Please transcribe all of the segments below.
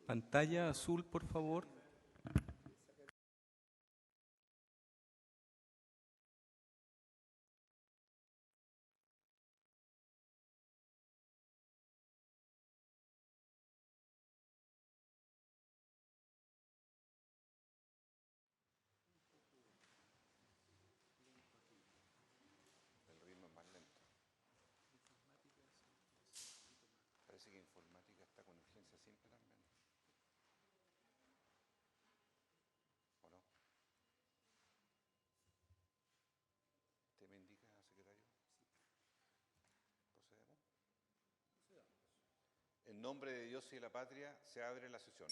Pantalla azul, por favor. El ritmo es más lento. Parece que informática está con urgencia simple también. ¿O no? ¿Usted me indica, secretario? ¿Procedemos? En nombre de Dios y de la patria, se abre la sesión.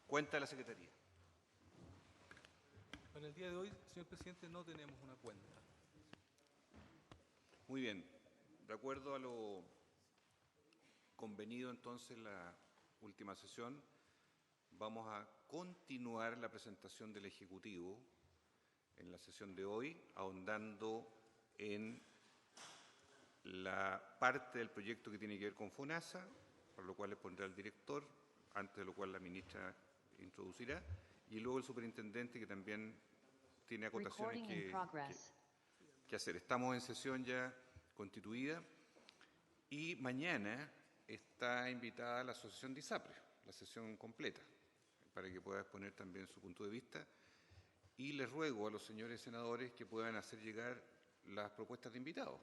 Cuenta de la Secretaría. Para el día de hoy, señor presidente, no tenemos una cuenta. Muy bien. De acuerdo a lo convenido entonces en la última sesión, vamos a continuar la presentación del Ejecutivo en la sesión de hoy, ahondando en la parte del proyecto que tiene que ver con FONASA, por lo cual le pondrá el director, antes de lo cual la ministra introducirá, y luego el superintendente, que también tiene acotaciones que hacer. Estamos en sesión ya constituida y mañana está invitada la Asociación de ISAPRE, la sesión completa, para que pueda exponer también su punto de vista. Y les ruego a los señores senadores que puedan hacer llegar las propuestas de invitados,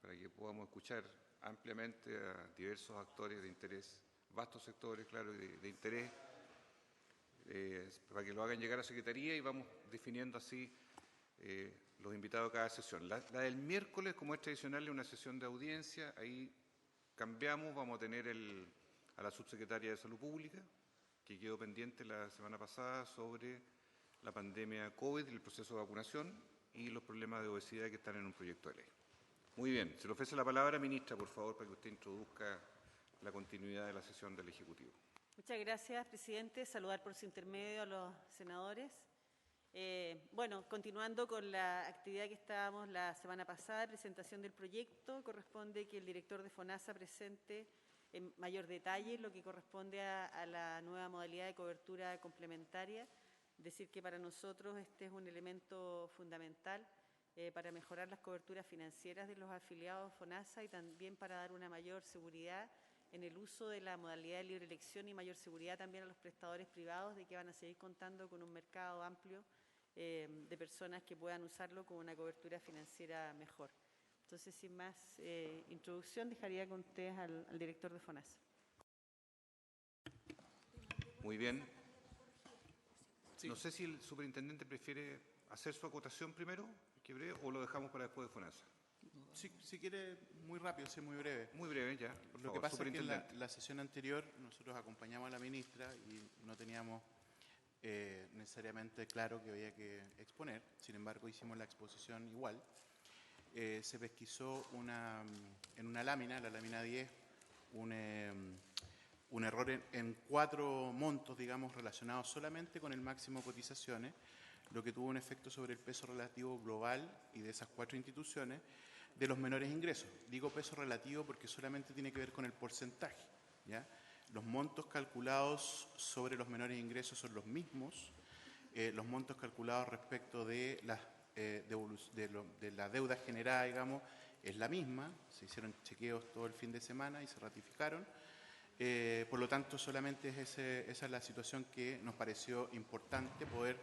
para que podamos escuchar ampliamente a diversos actores de interés, vastos sectores, claro, de interés, para que lo hagan llegar a la Secretaría y vamos definiendo así los invitados a cada sesión. La del miércoles, como es tradicional, es una sesión de audiencia. Ahí cambiamos, vamos a tener a la subsecretaria de Salud Pública, que quedó pendiente la semana pasada sobre la pandemia COVID, el proceso de vacunación y los problemas de obesidad que están en un proyecto de ley. Muy bien, se le ofrece la palabra, ministra, por favor, para que usted introduzca la continuidad de la sesión del Ejecutivo. Muchas gracias, presidente. Saludar por su intermedio a los senadores. Bueno, continuando con la actividad que estábamos la semana pasada, presentación del proyecto, corresponde que el director de FONASA presente en mayor detalle lo que corresponde a la nueva modalidad de cobertura complementaria. Decir que para nosotros este es un elemento fundamental para mejorar las coberturas financieras de los afiliados FONASA y también para dar una mayor seguridad en el uso de la modalidad de libre elección y mayor seguridad también a los prestadores privados de que van a seguir contando con un mercado amplio de personas que puedan usarlo con una cobertura financiera mejor. Entonces, sin más introducción, dejaría con ustedes al director de FONASA. Muy bien. Sí. No sé si el superintendente prefiere hacer su acotación primero, que breve, o lo dejamos para después de FONASA. Si quiere, muy rápido, sí, muy breve. Muy breve, ya. Lo que pasa es que en la sesión anterior nosotros acompañamos a la ministra y no teníamos necesariamente claro que había que exponer. Sin embargo, hicimos la exposición igual. Se pesquisó en una lámina, la lámina 10, un error en 4 montos, digamos, relacionados solamente con el máximo de cotizaciones, lo que tuvo un efecto sobre el peso relativo global y de esas 4 instituciones de los menores ingresos. Digo peso relativo porque solamente tiene que ver con el porcentaje, ¿ya? Los montos calculados sobre los menores ingresos son los mismos. Los montos calculados respecto de la deuda generada, digamos, es la misma. Se hicieron chequeos todo el fin de semana y se ratificaron. Por lo tanto, solamente esa es la situación que nos pareció importante poder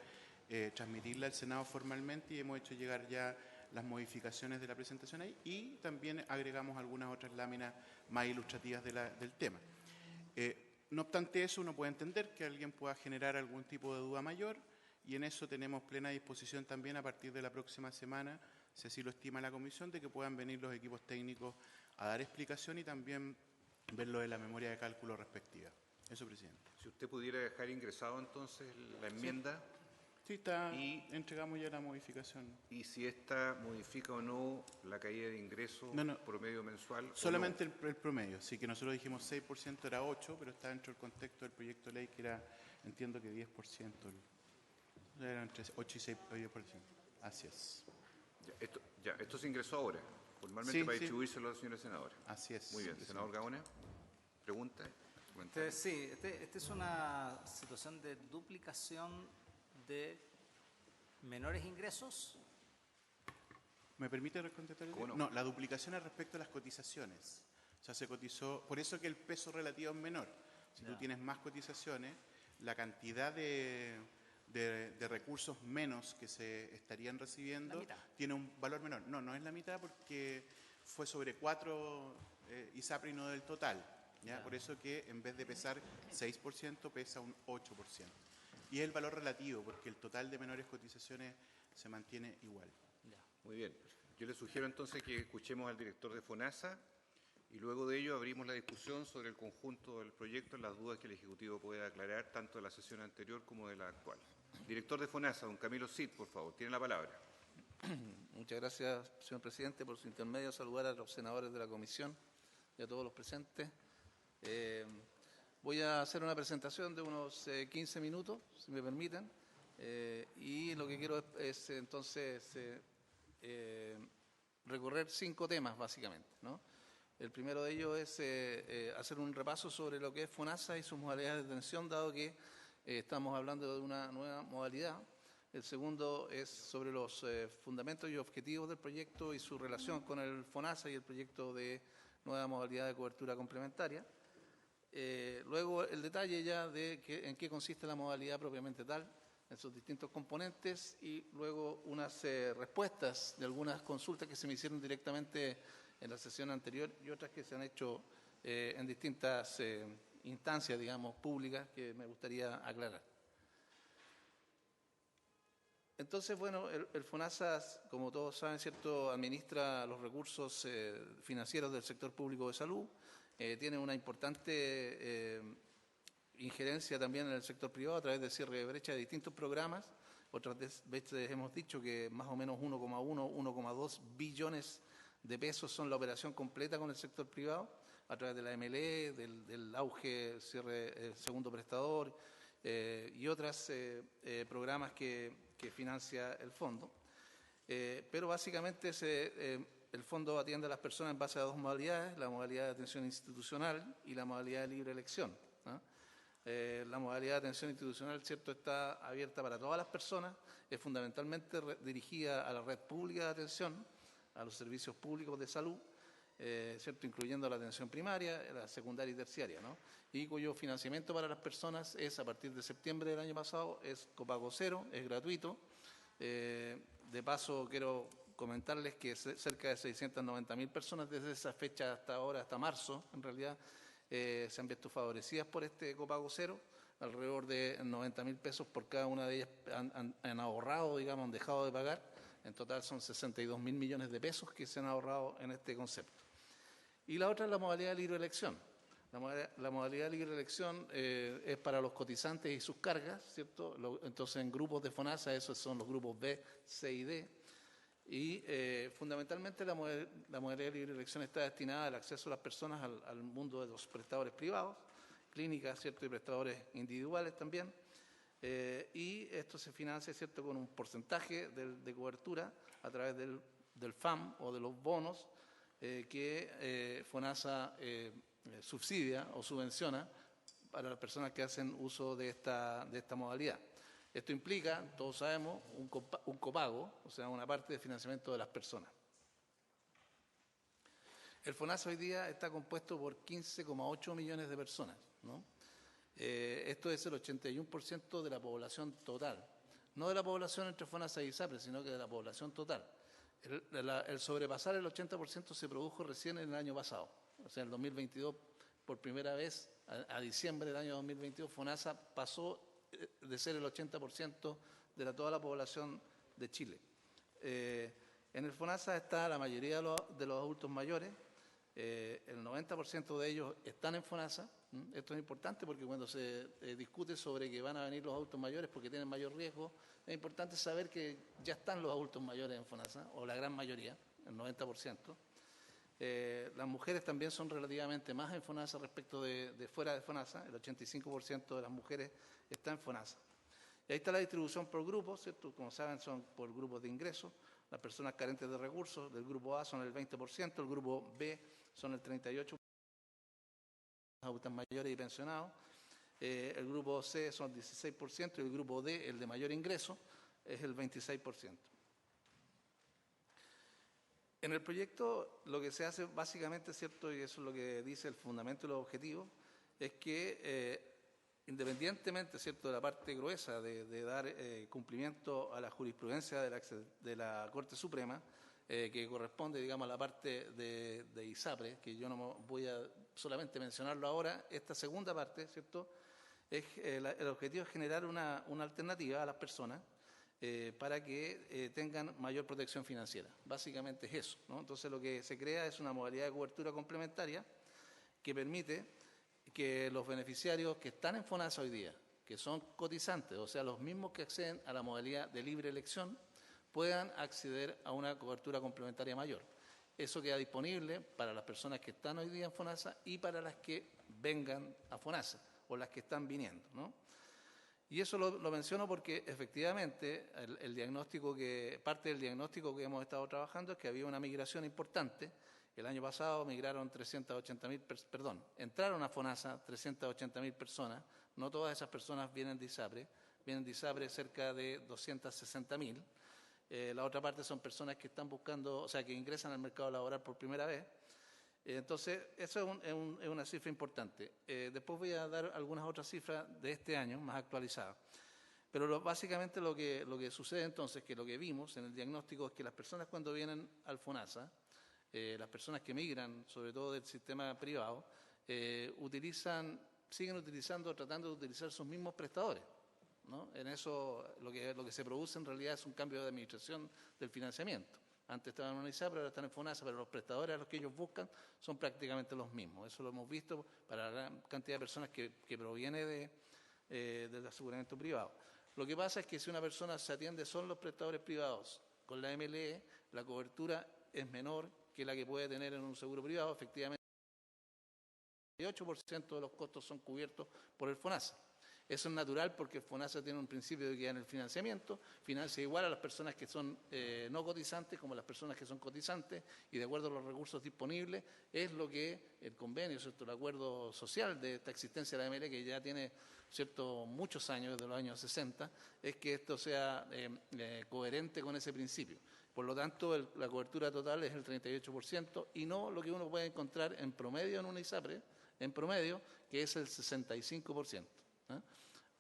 transmitirla al Senado formalmente y hemos hecho llegar ya las modificaciones de la presentación ahí y también agregamos algunas otras láminas más ilustrativas del tema. No obstante eso, uno puede entender que alguien pueda generar algún tipo de duda mayor y en eso tenemos plena disposición también a partir de la próxima semana, si así lo estima la comisión, de que puedan venir los equipos técnicos a dar explicación y también ver lo de la memoria de cálculo respectiva. Eso, presidente. Si usted pudiera dejar ingresado entonces la enmienda. Sí, entregamos ya la modificación. ¿Y si esta modifica o no la caída de ingresos promedio mensual? Solamente el promedio. Sí, que nosotros dijimos 6%, era 8%, pero está dentro del contexto del proyecto de ley que era, entiendo que 10%. Eran entre 8 y 6, 10%. Así es. Esto se ingresó ahora, formalmente, para distribuírselo a los señores senadores. Así es. Muy bien. Senador Gaona. ¿Pregunta? ¿Comentario? Sí, esta es una situación de duplicación de menores ingresos. ¿Me permite contestar? ¿Cómo no? No, la duplicación es respecto a las cotizaciones. O sea, se cotizó, por eso que el peso relativo es menor. Si tú tienes más cotizaciones, la cantidad de recursos menos que se estarían recibiendo tiene un valor menor. No, no es la mitad porque fue sobre 4 ISAPRE y no del total. ¿ya? Por eso que en vez de pesar 6%, pesa un 8%. Y es el valor relativo, porque el total de menores cotizaciones se mantiene igual. Muy bien. Yo le sugiero entonces que escuchemos al director de FONASA y luego de ello abrimos la discusión sobre el conjunto del proyecto, las dudas que el Ejecutivo puede aclarar, tanto de la sesión anterior como de la actual. Director de FONASA, don Camilo Cid, por favor, tiene la palabra. Muchas gracias, señor presidente. Por su intermedio, saludar a los senadores de la comisión y a todos los presentes. Voy a hacer una presentación de unos 15 minutos, si me permiten, y lo que quiero es entonces recorrer 5 temas, básicamente, ¿no? El primero de ellos es hacer un repaso sobre lo que es FONASA y sus modalidades de atención, dado que estamos hablando de una nueva modalidad. El segundo es sobre los fundamentos y objetivos del proyecto y su relación con el FONASA y el proyecto de nueva modalidad de cobertura complementaria. Luego el detalle ya de en qué consiste la modalidad propiamente tal, en sus distintos componentes, y luego unas respuestas de algunas consultas que se me hicieron directamente en la sesión anterior y otras que se han hecho en distintas instancias, digamos, públicas que me gustaría aclarar. Entonces, bueno, el FONASA, como todos saben, ¿cierto?, administra los recursos financieros del sector público de salud, tiene una importante injerencia también en el sector privado a través del cierre de brecha de distintos programas. Otras veces hemos dicho que más o menos 1,1, 1,2 billones de pesos son la operación completa con el sector privado a través de la MLE, del auge, cierre, segundo prestador y otros programas que financia el fondo. Pero básicamente el fondo atiende a las personas en base a 2 modalidades, la modalidad de atención institucional y la modalidad de libre elección, ¿no? La modalidad de atención institucional, ¿cierto?, está abierta para todas las personas, es fundamentalmente dirigida a la red pública de atención, a los servicios públicos de salud, ¿cierto?, incluyendo la atención primaria, la secundaria y terciaria, ¿no? Y cuyo financiamiento para las personas es, a partir de septiembre del año pasado, es copago cero, es gratuito. De paso, quiero comentarles que cerca de 690.000 personas desde esa fecha hasta ahora, hasta marzo, en realidad, se han visto favorecidas por este copago cero. Alrededor de 90.000 pesos por cada una de ellas han ahorrado, digamos, han dejado de pagar. En total son 62.000 millones de pesos que se han ahorrado en este concepto. Y la otra es la modalidad de libre elección. La modalidad de libre elección es para los cotizantes y sus cargas, ¿cierto? Entonces, en grupos de FONASA, esos son los grupos B, C y D. Y fundamentalmente la modalidad de libre elección está destinada al acceso de las personas al mundo de los prestadores privados, clínicas, ¿cierto?, y prestadores individuales también. Y esto se financia, ¿cierto?, con un porcentaje de cobertura a través del FAM o de los bonos que FONASA subsidia o subvenciona para las personas que hacen uso de esta modalidad. Esto implica, todos sabemos, un copago, o sea, una parte de financiamiento de las personas. El FONASA hoy día está compuesto por 15,8 millones de personas, ¿no? Esto es el 81% de la población total. No de la población entre FONASA y ISAPRE, sino que de la población total. El sobrepasar el 80% se produjo recién en el año pasado. O sea, en el 2022, por primera vez, a diciembre del año 2022, FONASA pasó de ser el 80% de toda la población de Chile. En el FONASA está la mayoría de los adultos mayores, el 90% de ellos están en FONASA. Esto es importante porque cuando se discute sobre que van a venir los adultos mayores porque tienen mayor riesgo, es importante saber que ya están los adultos mayores en FONASA, o la gran mayoría, el 90%. Las mujeres también son relativamente más en FONASA respecto de fuera de FONASA. El 85% de las mujeres está en FONASA. Y ahí está la distribución por grupos, ¿cierto? Como saben, son por grupos de ingresos. Las personas carentes de recursos del grupo A son el 20%, el grupo B son el 38%. adultas mayores y pensionados. El grupo C son 16% y el grupo D, el de mayor ingreso, es el 26%. En el proyecto lo que se hace básicamente, ¿cierto?, y eso es lo que dice el fundamento y los objetivos, es que independientemente, ¿cierto?, de la parte gruesa de dar cumplimiento a la jurisprudencia de la Corte Suprema, que corresponde, digamos, a la parte de ISAPRE, que yo no voy a solamente mencionarlo ahora, esta segunda parte, ¿cierto?, el objetivo es generar una alternativa a las personas para que tengan mayor protección financiera. Básicamente es eso, ¿no? Entonces lo que se crea es una modalidad de cobertura complementaria que permite que los beneficiarios que están en FONASA hoy día, que son cotizantes, o sea, los mismos que acceden a la modalidad de libre elección, puedan acceder a una cobertura complementaria mayor. Eso queda disponible para las personas que están hoy día en FONASA y para las que vengan a FONASA o las que están viniendo, ¿no? Y eso lo menciono porque efectivamente parte del diagnóstico que hemos estado trabajando es que había una migración importante. El año pasado entraron a FONASA 380.000 personas. No todas esas personas vienen de ISAPRE cerca de 260.000. La otra parte son personas que están buscando, o sea, que ingresan al mercado laboral por primera vez. Entonces, eso es una cifra importante. Después voy a dar algunas otras cifras de este año, más actualizadas. Pero básicamente lo que sucede entonces, que lo que vimos en el diagnóstico es que las personas cuando vienen al FONASA, las personas que migran, sobre todo del sistema privado, siguen utilizando, tratando de utilizar sus mismos prestadores, ¿no? En eso lo que se produce en realidad es un cambio de administración del financiamiento. Antes estaban en ISAPRE, ahora están en FONASA, pero los prestadores a los que ellos buscan son prácticamente los mismos. Eso lo hemos visto para la gran cantidad de personas que proviene del aseguramiento privado. Lo que pasa es que si una persona se atiende solo los prestadores privados con la MLE, la cobertura es menor que la que puede tener en un seguro privado. Efectivamente, el 8% de los costos son cubiertos por el FONASA. Eso es natural porque el FONASA tiene un principio de equidad en el financiamiento, financia igual a las personas que son no cotizantes como a las personas que son cotizantes, y de acuerdo a los recursos disponibles es lo que el convenio, ¿cierto?, el acuerdo social de esta existencia de la ML, que ya tiene, ¿cierto?, muchos años, desde los años 60, es que esto sea coherente con ese principio. Por lo tanto, la cobertura total es el 38% y no lo que uno puede encontrar en promedio en una ISAPRE, en promedio, que es el 65%.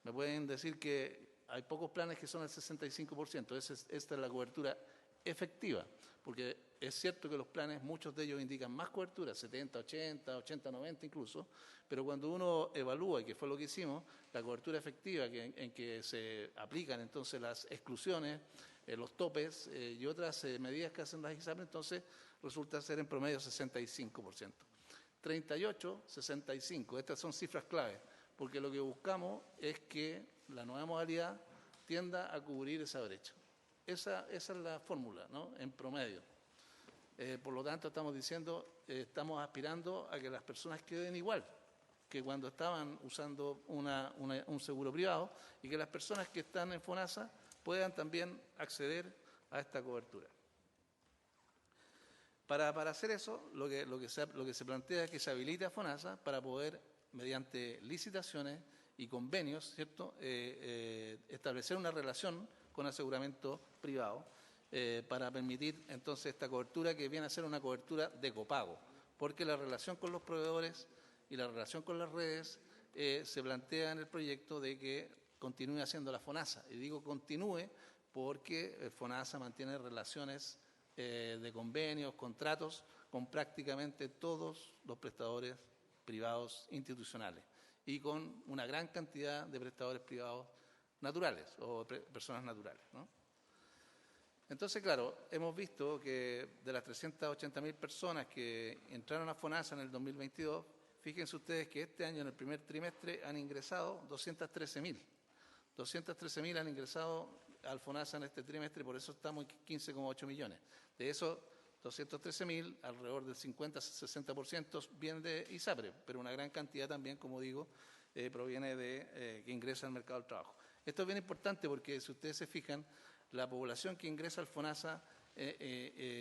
Me pueden decir que hay pocos planes que son el 65%, esta es la cobertura efectiva, porque es cierto que los planes, muchos de ellos indican más cobertura, 70, 80, 80, 90 incluso, pero cuando uno evalúa, y que fue lo que hicimos, la cobertura efectiva en que se aplican entonces las exclusiones, los topes y otras medidas que hacen las ISAPRE, entonces resulta ser en promedio 65%. 38, 65, estas son cifras clave, porque lo que buscamos es que la nueva modalidad tienda a cubrir esa brecha. Esa es la fórmula, ¿no?, en promedio. Por lo tanto, estamos aspirando a que las personas queden igual que cuando estaban usando un seguro privado, y que las personas que están en FONASA puedan también acceder a esta cobertura. Para hacer eso, lo que se plantea es que se habilite a FONASA para poder, mediante licitaciones y convenios, ¿cierto?, establecer una relación con aseguramiento privado para permitir entonces esta cobertura, que viene a ser una cobertura de copago, porque la relación con los proveedores y la relación con las redes se plantea en el proyecto de que continúe haciendo la FONASA. Y digo continúe porque FONASA mantiene relaciones de convenios, contratos con prácticamente todos los prestadores privados institucionales y con una gran cantidad de prestadores privados naturales o personas naturales, ¿no? Entonces, claro, hemos visto que de las 380.000 personas que entraron a FONASA en el 2022, fíjense ustedes que este año, en el primer trimestre, han ingresado 213.000. 213.000 han ingresado al FONASA en este trimestre, por eso estamos en 15,8 millones. De esos 213.000, alrededor del 50-60% vienen de ISAPRE, pero una gran cantidad también, como digo, proviene de que ingresa al mercado del trabajo. Esto es bien importante porque, si ustedes se fijan, la población que ingresa al FONASA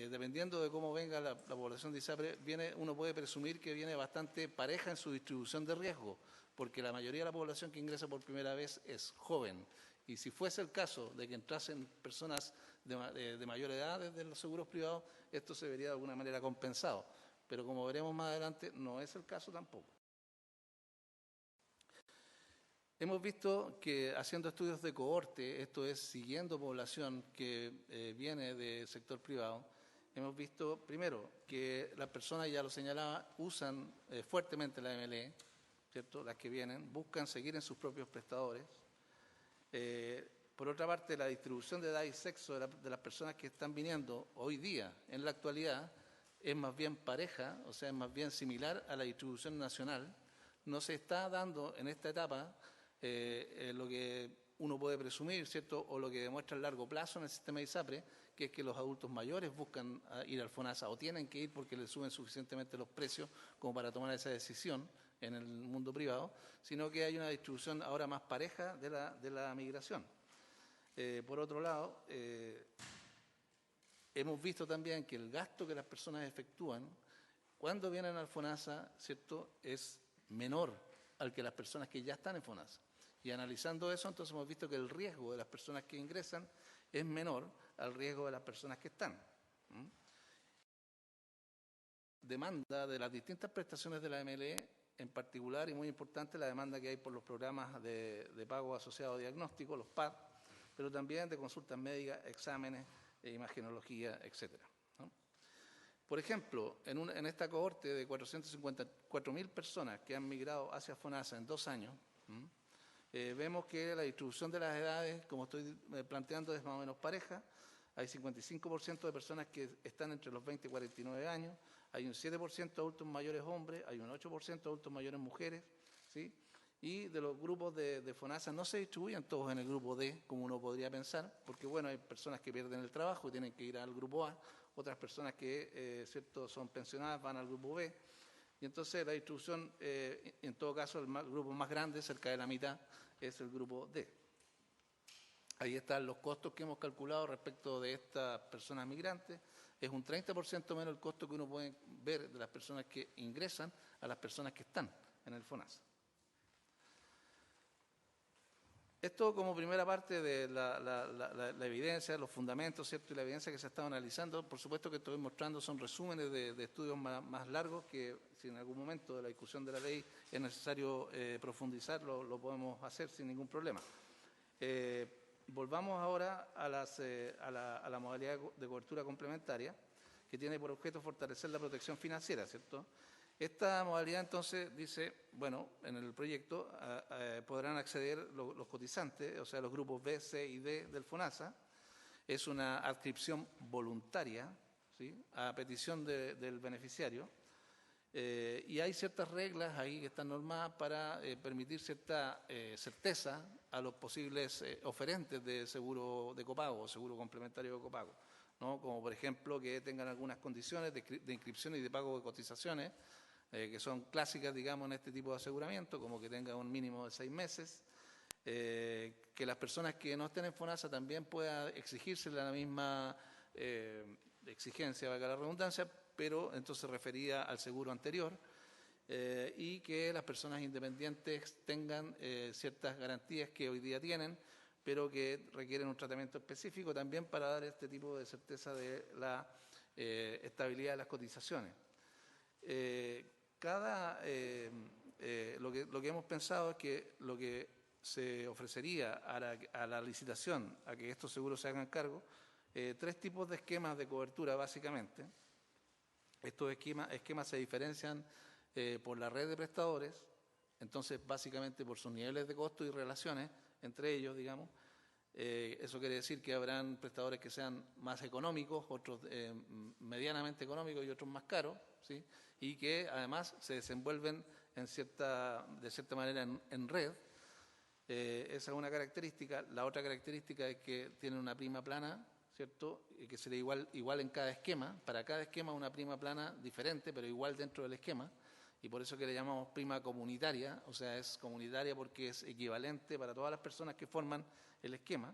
dependiendo de cómo venga la población de ISAPRE, uno puede presumir que viene bastante pareja en su distribución de riesgo, porque la mayoría de la población que ingresa por primera vez es joven. Y si fuese el caso de que entrasen personas de mayor edad desde los seguros privados, esto se vería de alguna manera compensado. Pero como veremos más adelante, no es el caso tampoco. Hemos visto que haciendo estudios de cohorte, esto es siguiendo población que viene del sector privado, hemos visto primero que las personas, ya lo señalaba, usan fuertemente la MLE, ¿cierto? Las que vienen, buscan seguir en sus propios prestadores. Por otra parte, la distribución de edad y sexo de las personas que están viniendo hoy día, en la actualidad, es más bien pareja, o sea, es más bien similar a la distribución nacional. No se está dando en esta etapa lo que uno puede presumir, ¿cierto?, o lo que demuestra a largo plazo en el sistema de ISAPRE, que es que los adultos mayores buscan ir al FONASA o tienen que ir porque les suben suficientemente los precios como para tomar esa decisión en el mundo privado, sino que hay una distribución ahora más pareja de la migración. Por otro lado, hemos visto también que el gasto que las personas efectúan cuando vienen al FONASA, ¿cierto?, es menor al que las personas que ya están en FONASA. Y analizando eso, entonces hemos visto que el riesgo de las personas que ingresan es menor al riesgo de las personas que están. Demanda de las distintas prestaciones de la MLE, en particular y muy importante la demanda que hay por los programas de pago asociado a diagnóstico, los PAD, pero también de consultas médicas, exámenes, imagenología, etcétera. Por ejemplo, en esta cohorte de 454.000 personas que han migrado hacia FONASA en 2 años, vemos que la distribución de las edades, como estoy planteando, es más o menos pareja. Hay 55% de personas que están entre los 20 y 49 años, hay un 7% de adultos mayores hombres, hay un 8% de adultos mayores mujeres, ¿sí? Y de los grupos de FONASA no se distribuyen todos en el grupo D, como uno podría pensar, porque bueno, hay personas que pierden el trabajo y tienen que ir al grupo A, otras personas que cierto, son pensionadas van al grupo B, y entonces la distribución, en todo caso, el grupo más grande, cerca de la mitad, es el grupo D. Ahí están los costos que hemos calculado respecto de estas personas migrantes. Es un 30% menos el costo que uno puede ver de las personas que ingresan a las personas que están en el FONASA. Esto como primera parte de la evidencia, los fundamentos, ¿cierto?, y la evidencia que se ha estado analizando. Por supuesto que estoy mostrando son resúmenes de estudios más largos que si en algún momento de la discusión de la ley es necesario profundizar, lo podemos hacer sin ningún problema. Volvamos ahora a la modalidad de cobertura complementaria, que tiene por objeto fortalecer la protección financiera, ¿cierto? Esta modalidad entonces dice, bueno, en el proyecto podrán acceder los cotizantes, o sea, los grupos B, C y D del FONASA. Es una adscripción voluntaria, ¿sí?, a petición del beneficiario. Y hay ciertas reglas ahí que están normadas para permitir cierta certeza a los posibles oferentes de seguro de copago o seguro complementario de copago, ¿no? Como por ejemplo que tengan algunas condiciones de inscripción y de pago de cotizaciones, que son clásicas, digamos, en este tipo de aseguramiento, como que tenga un mínimo de 6 meses, que las personas que no estén en FONASA también puedan exigirse la misma exigencia, valga la redundancia, pero entonces referida al seguro anterior, y que las personas independientes tengan ciertas garantías que hoy día tienen, pero que requieren un tratamiento específico también para dar este tipo de certeza de la estabilidad de las cotizaciones. Lo que hemos pensado es que lo que se ofrecería a la licitación, a que estos seguros se hagan cargo, 3 tipos de esquemas de cobertura básicamente. Estos esquemas se diferencian por la red de prestadores, entonces básicamente por sus niveles de costo y relaciones entre ellos, digamos. Eso quiere decir que habrán prestadores que sean más económicos, otros medianamente económicos y otros más caros, ¿sí?, y que además se desenvuelven de cierta manera en red. Esa es una característica. La otra característica es que tienen una prima plana, ¿cierto?, y que sería igual en cada esquema. Para cada esquema una prima plana diferente, pero igual dentro del esquema. Y por eso que le llamamos prima comunitaria, o sea, es comunitaria porque es equivalente para todas las personas que forman el esquema.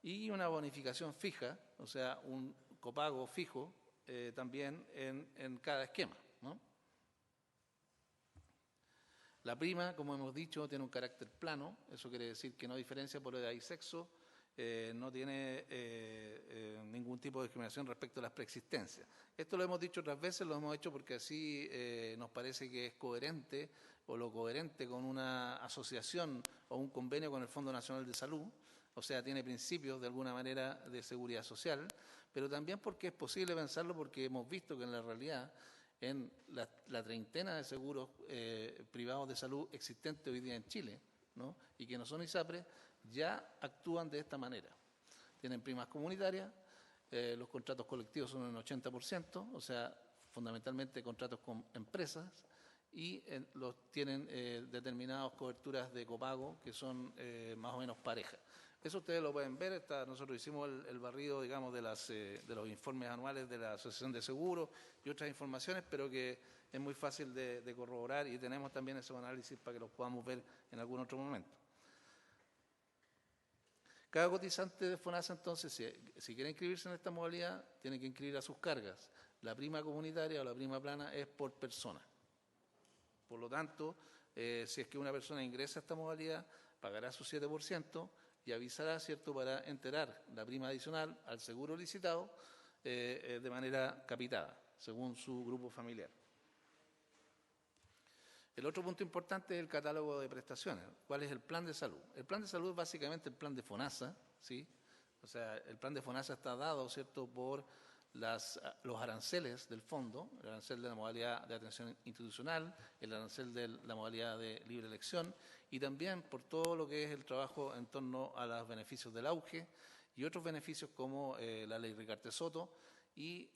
Y una bonificación fija, o sea, copago fijo también en cada esquema, ¿no? La prima, como hemos dicho, tiene un carácter plano, eso quiere decir que no diferencia por edad y sexo, no tiene ningún tipo de discriminación respecto a las preexistencias. Esto lo hemos dicho otras veces, lo hemos hecho porque así nos parece que es coherente o lo coherente con una asociación o un convenio con el Fondo Nacional de Salud, o sea, tiene principios de alguna manera de seguridad social, pero también porque es posible pensarlo porque hemos visto que en la realidad en la treintena de seguros privados de salud existentes hoy día en Chile, ¿no? Y que no son ISAPRES, ya actúan de esta manera. Tienen primas comunitarias, los contratos colectivos son un 80%, o sea, fundamentalmente contratos con empresas, y los tienen determinadas coberturas de copago que son más o menos parejas. Eso ustedes lo pueden ver, nosotros hicimos el barrido, digamos, de los informes anuales de la Asociación de Seguros y otras informaciones, pero que es muy fácil de corroborar y tenemos también esos análisis para que los podamos ver en algún otro momento. Cada cotizante de FONASA, entonces, si quiere inscribirse en esta modalidad, tiene que inscribir a sus cargas. La prima comunitaria o la prima plana es por persona. Por lo tanto, si es que una persona ingresa a esta modalidad, pagará su 7% y avisará, ¿cierto?, para enterar la prima adicional al seguro licitado de manera capitada, según su grupo familiar. El otro punto importante es el catálogo de prestaciones. ¿Cuál es el plan de salud? El plan de salud es básicamente el plan de FONASA, ¿sí? O sea, el plan de FONASA está dado, ¿cierto?, por los aranceles del fondo, el arancel de la modalidad de atención institucional, el arancel de la modalidad de libre elección y también por todo lo que es el trabajo en torno a los beneficios del auge y otros beneficios como la ley Ricarte-Soto y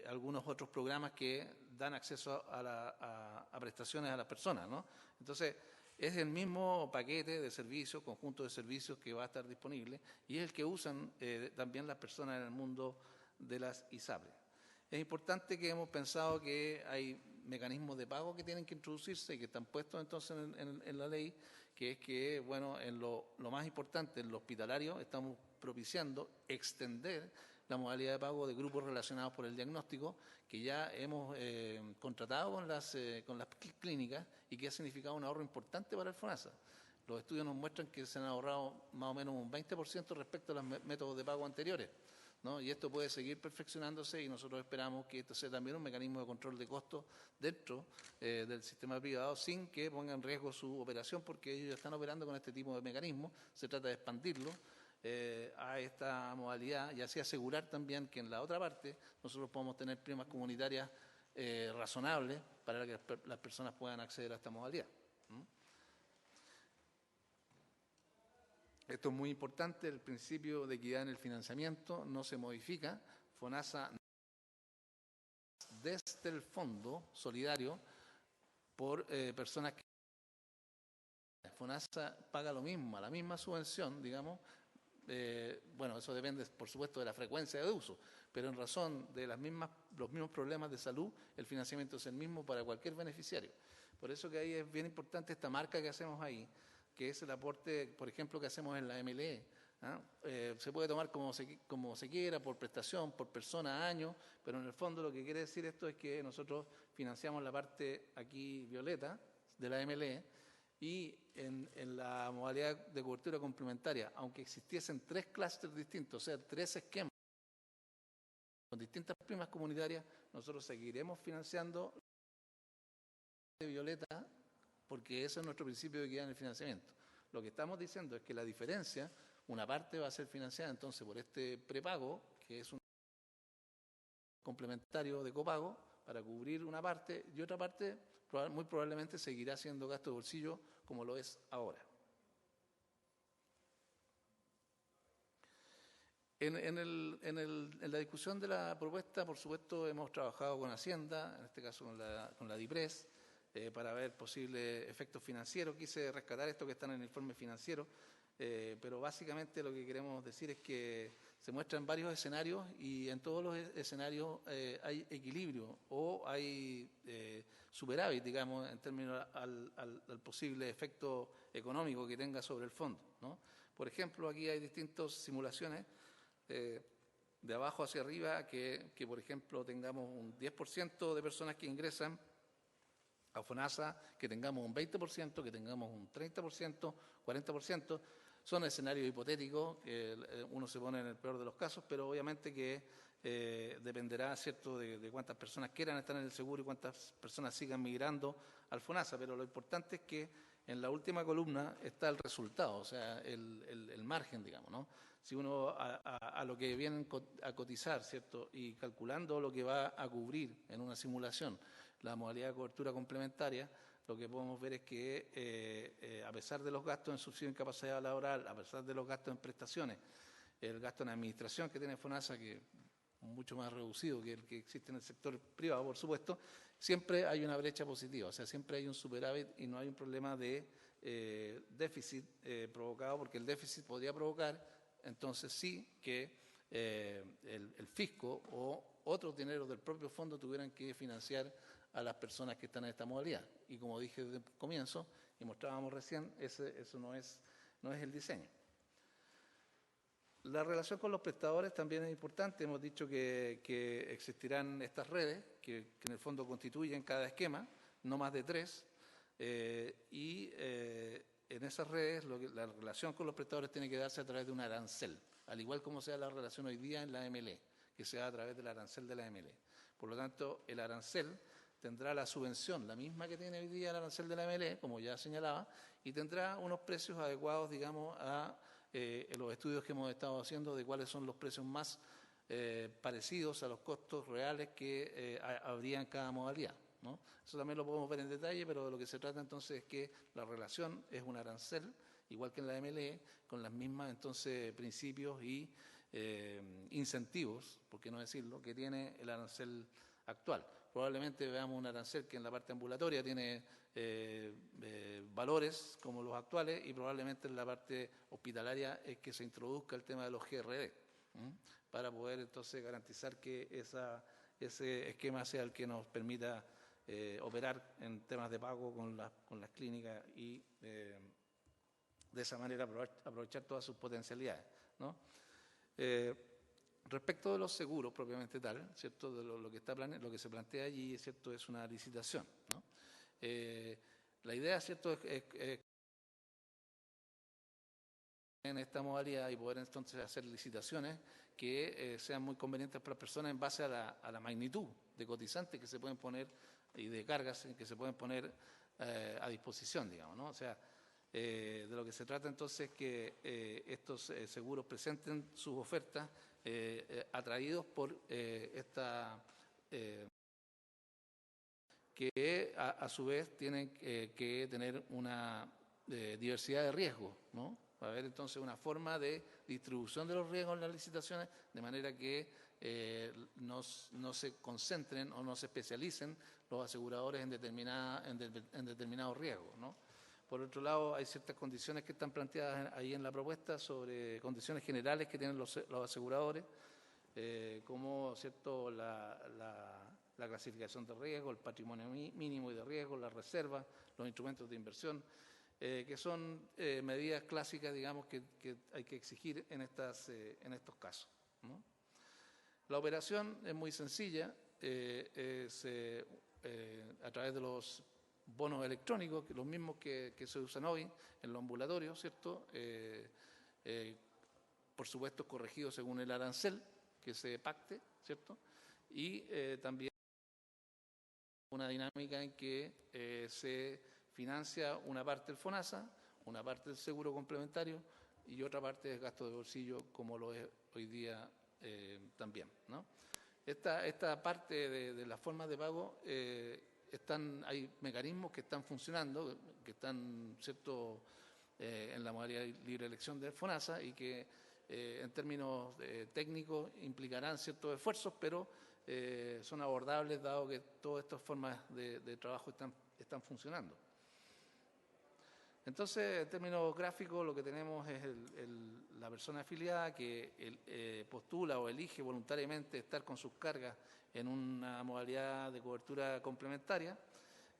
algunos otros programas que dan acceso a prestaciones a las personas, ¿no? Entonces, es el mismo paquete de servicios, conjunto de servicios que va a estar disponible y es el que usan también las personas en el mundo de las ISAPRES. Es importante que hemos pensado que hay mecanismos de pago que tienen que introducirse y que están puestos entonces en la ley, que es que, bueno, en lo más importante, en lo hospitalario, estamos propiciando extender la modalidad de pago de grupos relacionados por el diagnóstico, que ya hemos contratado con las clínicas y que ha significado un ahorro importante para el FONASA. Los estudios nos muestran que se han ahorrado más o menos un 20% respecto a los métodos de pago anteriores, ¿no? Y esto puede seguir perfeccionándose y nosotros esperamos que esto sea también un mecanismo de control de costos dentro del sistema privado sin que ponga en riesgo su operación porque ellos ya están operando con este tipo de mecanismos. Se trata de expandirlo a esta modalidad y así asegurar también que en la otra parte nosotros podamos tener primas comunitarias razonables para que las personas puedan acceder a esta modalidad. Esto es muy importante, el principio de equidad en el financiamiento no se modifica. FONASA desde el fondo solidario por personas que FONASA paga lo mismo, la misma subvención, digamos. Bueno, eso depende, por supuesto, de la frecuencia de uso, pero en razón de los mismos problemas de salud, el financiamiento es el mismo para cualquier beneficiario. Por eso que ahí es bien importante esta marca que hacemos ahí, que es el aporte, por ejemplo, que hacemos en la MLE. Se puede tomar como se quiera, por prestación, por persona, año, pero en el fondo lo que quiere decir esto es que nosotros financiamos la parte aquí violeta de la MLE y en la modalidad de cobertura complementaria, aunque existiesen 3 clústeres distintos, o sea, 3 esquemas con distintas primas comunitarias, nosotros seguiremos financiando la violeta porque ese es nuestro principio de equidad en el financiamiento. Lo que estamos diciendo es que la diferencia, una parte va a ser financiada entonces por este prepago, que es un complementario de copago, para cubrir una parte, y otra parte muy probablemente seguirá siendo gasto de bolsillo como lo es ahora. En la discusión de la propuesta, por supuesto, hemos trabajado con Hacienda, en este caso con la DIPRES, para ver posibles efectos financieros. Quise rescatar esto que está en el informe financiero, pero básicamente lo que queremos decir es que se muestran varios escenarios y en todos los escenarios hay equilibrio o hay superávit, digamos, en términos al posible efecto económico que tenga sobre el fondo, ¿no? Por ejemplo, aquí hay distintas simulaciones de abajo hacia arriba, que por ejemplo tengamos un 10% de personas que ingresan a FONASA, que tengamos un 20%, que tengamos un 30%, 40%. Son escenarios hipotéticos, uno se pone en el peor de los casos, pero obviamente que dependerá, ¿cierto?, de cuántas personas quieran estar en el seguro y cuántas personas sigan migrando al FONASA. Pero lo importante es que en la última columna está el resultado, o sea, el margen, digamos, ¿no? Si uno a lo que vienen a cotizar, ¿cierto?, y calculando lo que va a cubrir en una simulación la modalidad de cobertura complementaria, lo que podemos ver es que a pesar de los gastos en subsidio de incapacidad laboral, a pesar de los gastos en prestaciones, el gasto en administración que tiene FONASA, que es mucho más reducido que el que existe en el sector privado, por supuesto, siempre hay una brecha positiva, o sea, siempre hay un superávit y no hay un problema de déficit provocado, porque el déficit podría provocar, entonces sí, que el fisco o otros dineros del propio fondo tuvieran que financiar a las personas que están en esta modalidad. Y como dije desde el comienzo, y mostrábamos recién, eso no es el diseño. La relación con los prestadores también es importante. Hemos dicho que existirán estas redes, que en el fondo constituyen cada esquema, no más de 3, y en esas redes la relación con los prestadores tiene que darse a través de un arancel, al igual como sea la relación hoy día en la AMLE, que sea a través del arancel de la AMLE. Por lo tanto, el arancel tendrá la subvención, la misma que tiene hoy día el arancel de la AMLE, como ya señalaba, y tendrá unos precios adecuados, digamos, a los estudios que hemos estado haciendo de cuáles son los precios más parecidos a los costos reales que habría en cada modalidad, ¿no? Eso también lo podemos ver en detalle, pero de lo que se trata entonces es que la relación es un arancel, igual que en la AMLE, con las mismas entonces principios y incentivos, por qué no decirlo, que tiene el arancel actual. Probablemente veamos un arancel que en la parte ambulatoria tiene valores como los actuales y probablemente en la parte hospitalaria es que se introduzca el tema de los GRD, para poder entonces garantizar que ese esquema sea el que nos permita operar en temas de pago con las clínicas y de esa manera aprovechar todas sus potencialidades, ¿no? Respecto de los seguros propiamente tal, ¿cierto?, de lo que se plantea allí, ¿cierto?, es una licitación, ¿no? La idea, ¿cierto?, es en esta modalidad y poder entonces hacer licitaciones que sean muy convenientes para las personas en base a la magnitud de cotizantes que se pueden poner y de cargas que se pueden poner a disposición, digamos, ¿no? O sea, de lo que se trata entonces es que estos seguros presenten sus ofertas atraídos por esta que a su vez tienen que tener una diversidad de riesgos, ¿no? Va a haber entonces una forma de distribución de los riesgos en las licitaciones, de manera que no se concentren o no se especialicen los aseguradores en determinados riesgos, ¿no? Por otro lado, hay ciertas condiciones que están planteadas ahí en la propuesta sobre condiciones generales que tienen los aseguradores, como, ¿cierto?, la clasificación de riesgo, el patrimonio mínimo y de riesgo, las reservas, los instrumentos de inversión, que son medidas clásicas, digamos, que hay que exigir en estos casos, ¿no? La operación es muy sencilla, es a través de los bonos electrónicos, los mismos que se usan hoy en los ambulatorios, ¿cierto? Por supuesto, corregidos según el arancel que se pacte, ¿cierto? Y también una dinámica en que se financia una parte del FONASA, una parte del seguro complementario y otra parte del gasto de bolsillo, como lo es hoy día también, ¿no? Esta parte de las formas de pago, hay mecanismos que están funcionando, que están, ¿cierto?, en la modalidad de libre elección de FONASA y que en términos técnicos implicarán ciertos esfuerzos, pero son abordables dado que todas estas formas de trabajo están funcionando. Entonces, en términos gráficos, lo que tenemos es la persona afiliada que postula o elige voluntariamente estar con sus cargas en una modalidad de cobertura complementaria,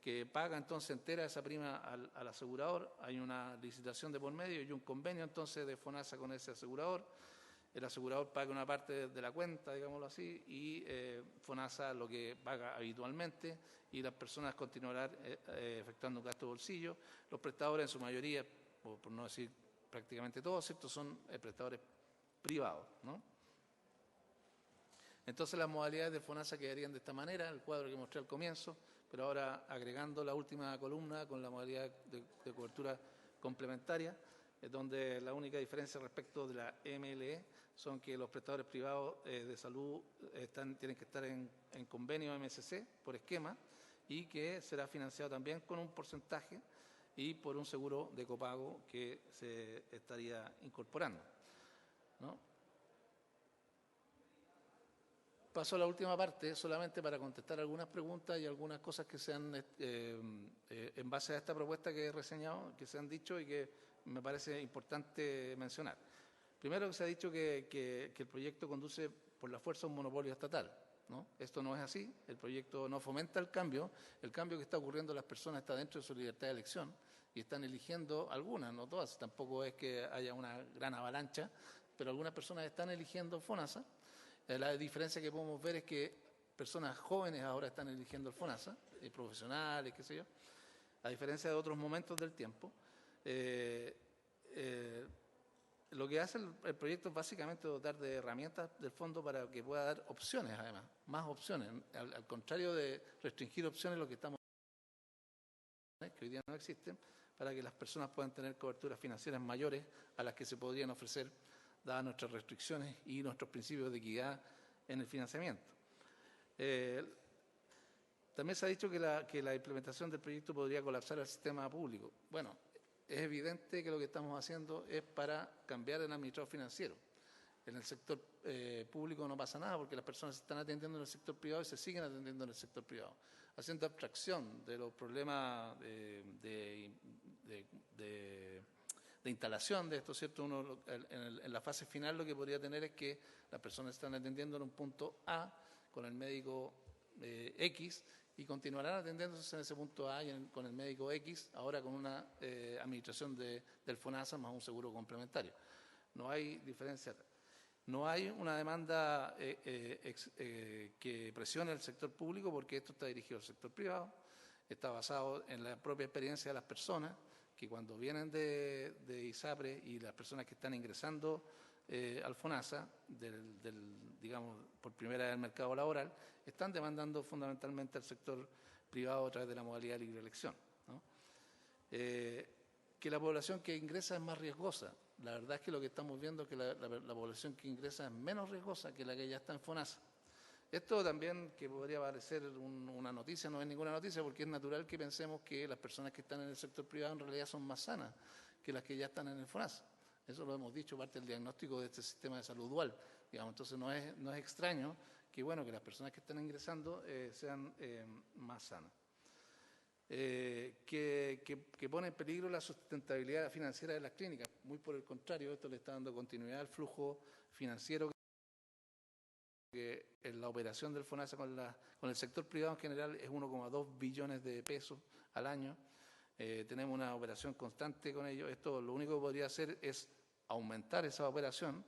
que paga entonces entera esa prima al asegurador. Hay una licitación de por medio y un convenio entonces de FONASA con ese asegurador. el asegurador paga una parte de la cuenta, digámoslo así, y FONASA lo que paga habitualmente, y las personas continuarán efectuando un gasto de bolsillo. Los prestadores en su mayoría, por no decir prácticamente todos, ¿cierto?, son prestadores privados, ¿no? Entonces las modalidades de FONASA quedarían de esta manera, el cuadro que mostré al comienzo, pero ahora agregando la última columna con la modalidad de cobertura complementaria, donde la única diferencia respecto de la MLE son que los prestadores privados de salud tienen que estar en convenio MSC por esquema, y que será financiado también con un porcentaje y por un seguro de copago que se estaría incorporando, ¿no? Paso a la última parte, solamente para contestar algunas preguntas y algunas cosas que se han, en base a esta propuesta que he reseñado, que se han dicho y que me parece importante mencionar. Primero, que se ha dicho que el proyecto conduce por la fuerza a un monopolio estatal, ¿no? Esto no es así, el proyecto no fomenta el cambio que está ocurriendo, las personas está dentro de su libertad de elección y están eligiendo algunas, no todas, tampoco es que haya una gran avalancha, pero algunas personas están eligiendo FONASA. La diferencia que podemos ver es que personas jóvenes ahora están eligiendo el FONASA, profesionales, qué sé yo, a diferencia de otros momentos del tiempo. Lo que hace el proyecto es básicamente dotar de herramientas del fondo para que pueda dar opciones, además, más opciones. Al contrario de restringir opciones, lo que estamos que hoy día no existen, para que las personas puedan tener coberturas financieras mayores a las que se podrían ofrecer dadas nuestras restricciones y nuestros principios de equidad en el financiamiento. También se ha dicho que la implementación del proyecto podría colapsar el sistema público. Bueno, es evidente que lo que estamos haciendo es para cambiar el administrador financiero. En el sector público no pasa nada porque las personas se están atendiendo en el sector privado y se siguen atendiendo en el sector privado, haciendo abstracción de los problemas de instalación de esto, ¿cierto? Uno, en la fase final lo que podría tener es que las personas están atendiendo en un punto A con el médico X y continuarán atendiéndose en ese punto A con el médico X, ahora con una administración del FONASA más un seguro complementario. No hay diferencia. No hay una demanda que presione al sector público porque esto está dirigido al sector privado, está basado en la propia experiencia de las personas, que cuando vienen de ISAPRE y las personas que están ingresando al FONASA, digamos, por primera vez al mercado laboral, están demandando fundamentalmente al sector privado a través de la modalidad de libre elección, ¿no? Que la población que ingresa es más riesgosa. La verdad es que lo que estamos viendo es que la población que ingresa es menos riesgosa que la que ya está en FONASA. Esto también, que podría parecer una noticia, no es ninguna noticia, porque es natural que pensemos que las personas que están en el sector privado en realidad son más sanas que las que ya están en el FONASA. Eso lo hemos dicho, parte del diagnóstico de este sistema de salud dual, digamos. Entonces no es extraño que, bueno, que las personas que están ingresando sean más sanas. Que pone en peligro la sustentabilidad financiera de las clínicas. Muy por el contrario, esto le está dando continuidad al flujo financiero que en la operación del FONASA con el sector privado en general es 1,2 billones de pesos al año. Tenemos una operación constante con ellos. Esto lo único que podría hacer es aumentar esa operación,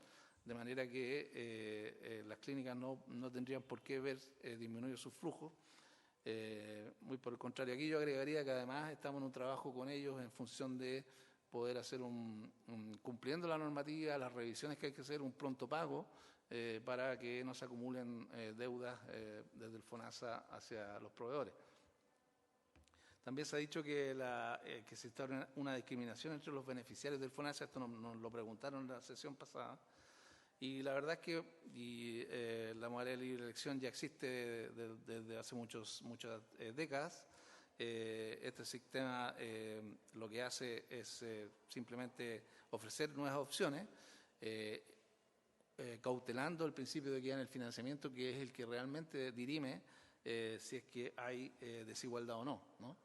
de manera que las clínicas no tendrían por qué ver disminuido su flujo. Muy por el contrario, aquí yo agregaría que además estamos en un trabajo con ellos en función de poder hacer cumpliendo la normativa, las revisiones que hay que hacer, un pronto pago para que no se acumulen deudas desde el FONASA hacia los proveedores. También se ha dicho que se instaura una discriminación entre los beneficiarios del FONASA. Esto nos lo preguntaron en la sesión pasada. Y la verdad es que la modalidad de libre elección ya existe desde hace muchas décadas. Este sistema lo que hace es simplemente ofrecer nuevas opciones, cautelando el principio de equidad en el financiamiento, que es el que realmente dirime si es que hay desigualdad o no, ¿no?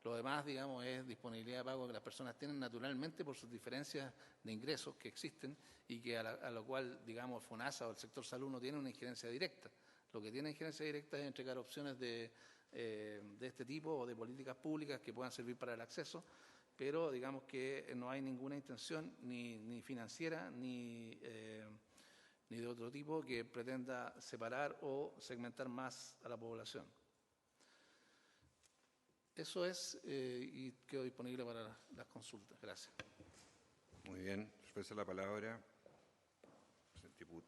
Lo demás, digamos, es disponibilidad de pago que las personas tienen naturalmente por sus diferencias de ingresos que existen y que a lo cual, digamos, FONASA o el sector salud no tiene una injerencia directa. Lo que tiene injerencia directa es entregar opciones de este tipo o de políticas públicas que puedan servir para el acceso, pero digamos que no hay ninguna intención ni financiera ni de otro tipo que pretenda separar o segmentar más a la población. Eso es, y quedo disponible para las consultas. Gracias. Muy bien, expresa la palabra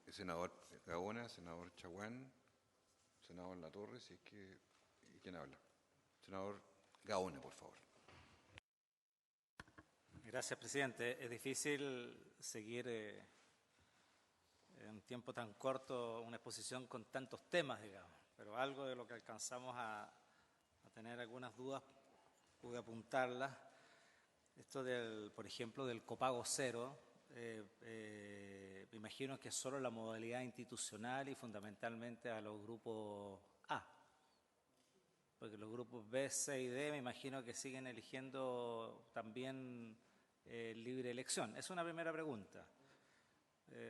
el senador Gaona, senador Chaguán, senador Latorre, si es que... ¿Quién habla? Senador Gaona, por favor. Gracias, presidente. Es difícil seguir en un tiempo tan corto una exposición con tantos temas, digamos, pero algo de lo que alcanzamos a tener algunas dudas pude apuntarlas. Esto por ejemplo, del copago cero, me imagino que es solo la modalidad institucional y fundamentalmente a los grupos A, porque los grupos B, C y D me imagino que siguen eligiendo también libre elección. Es una primera pregunta.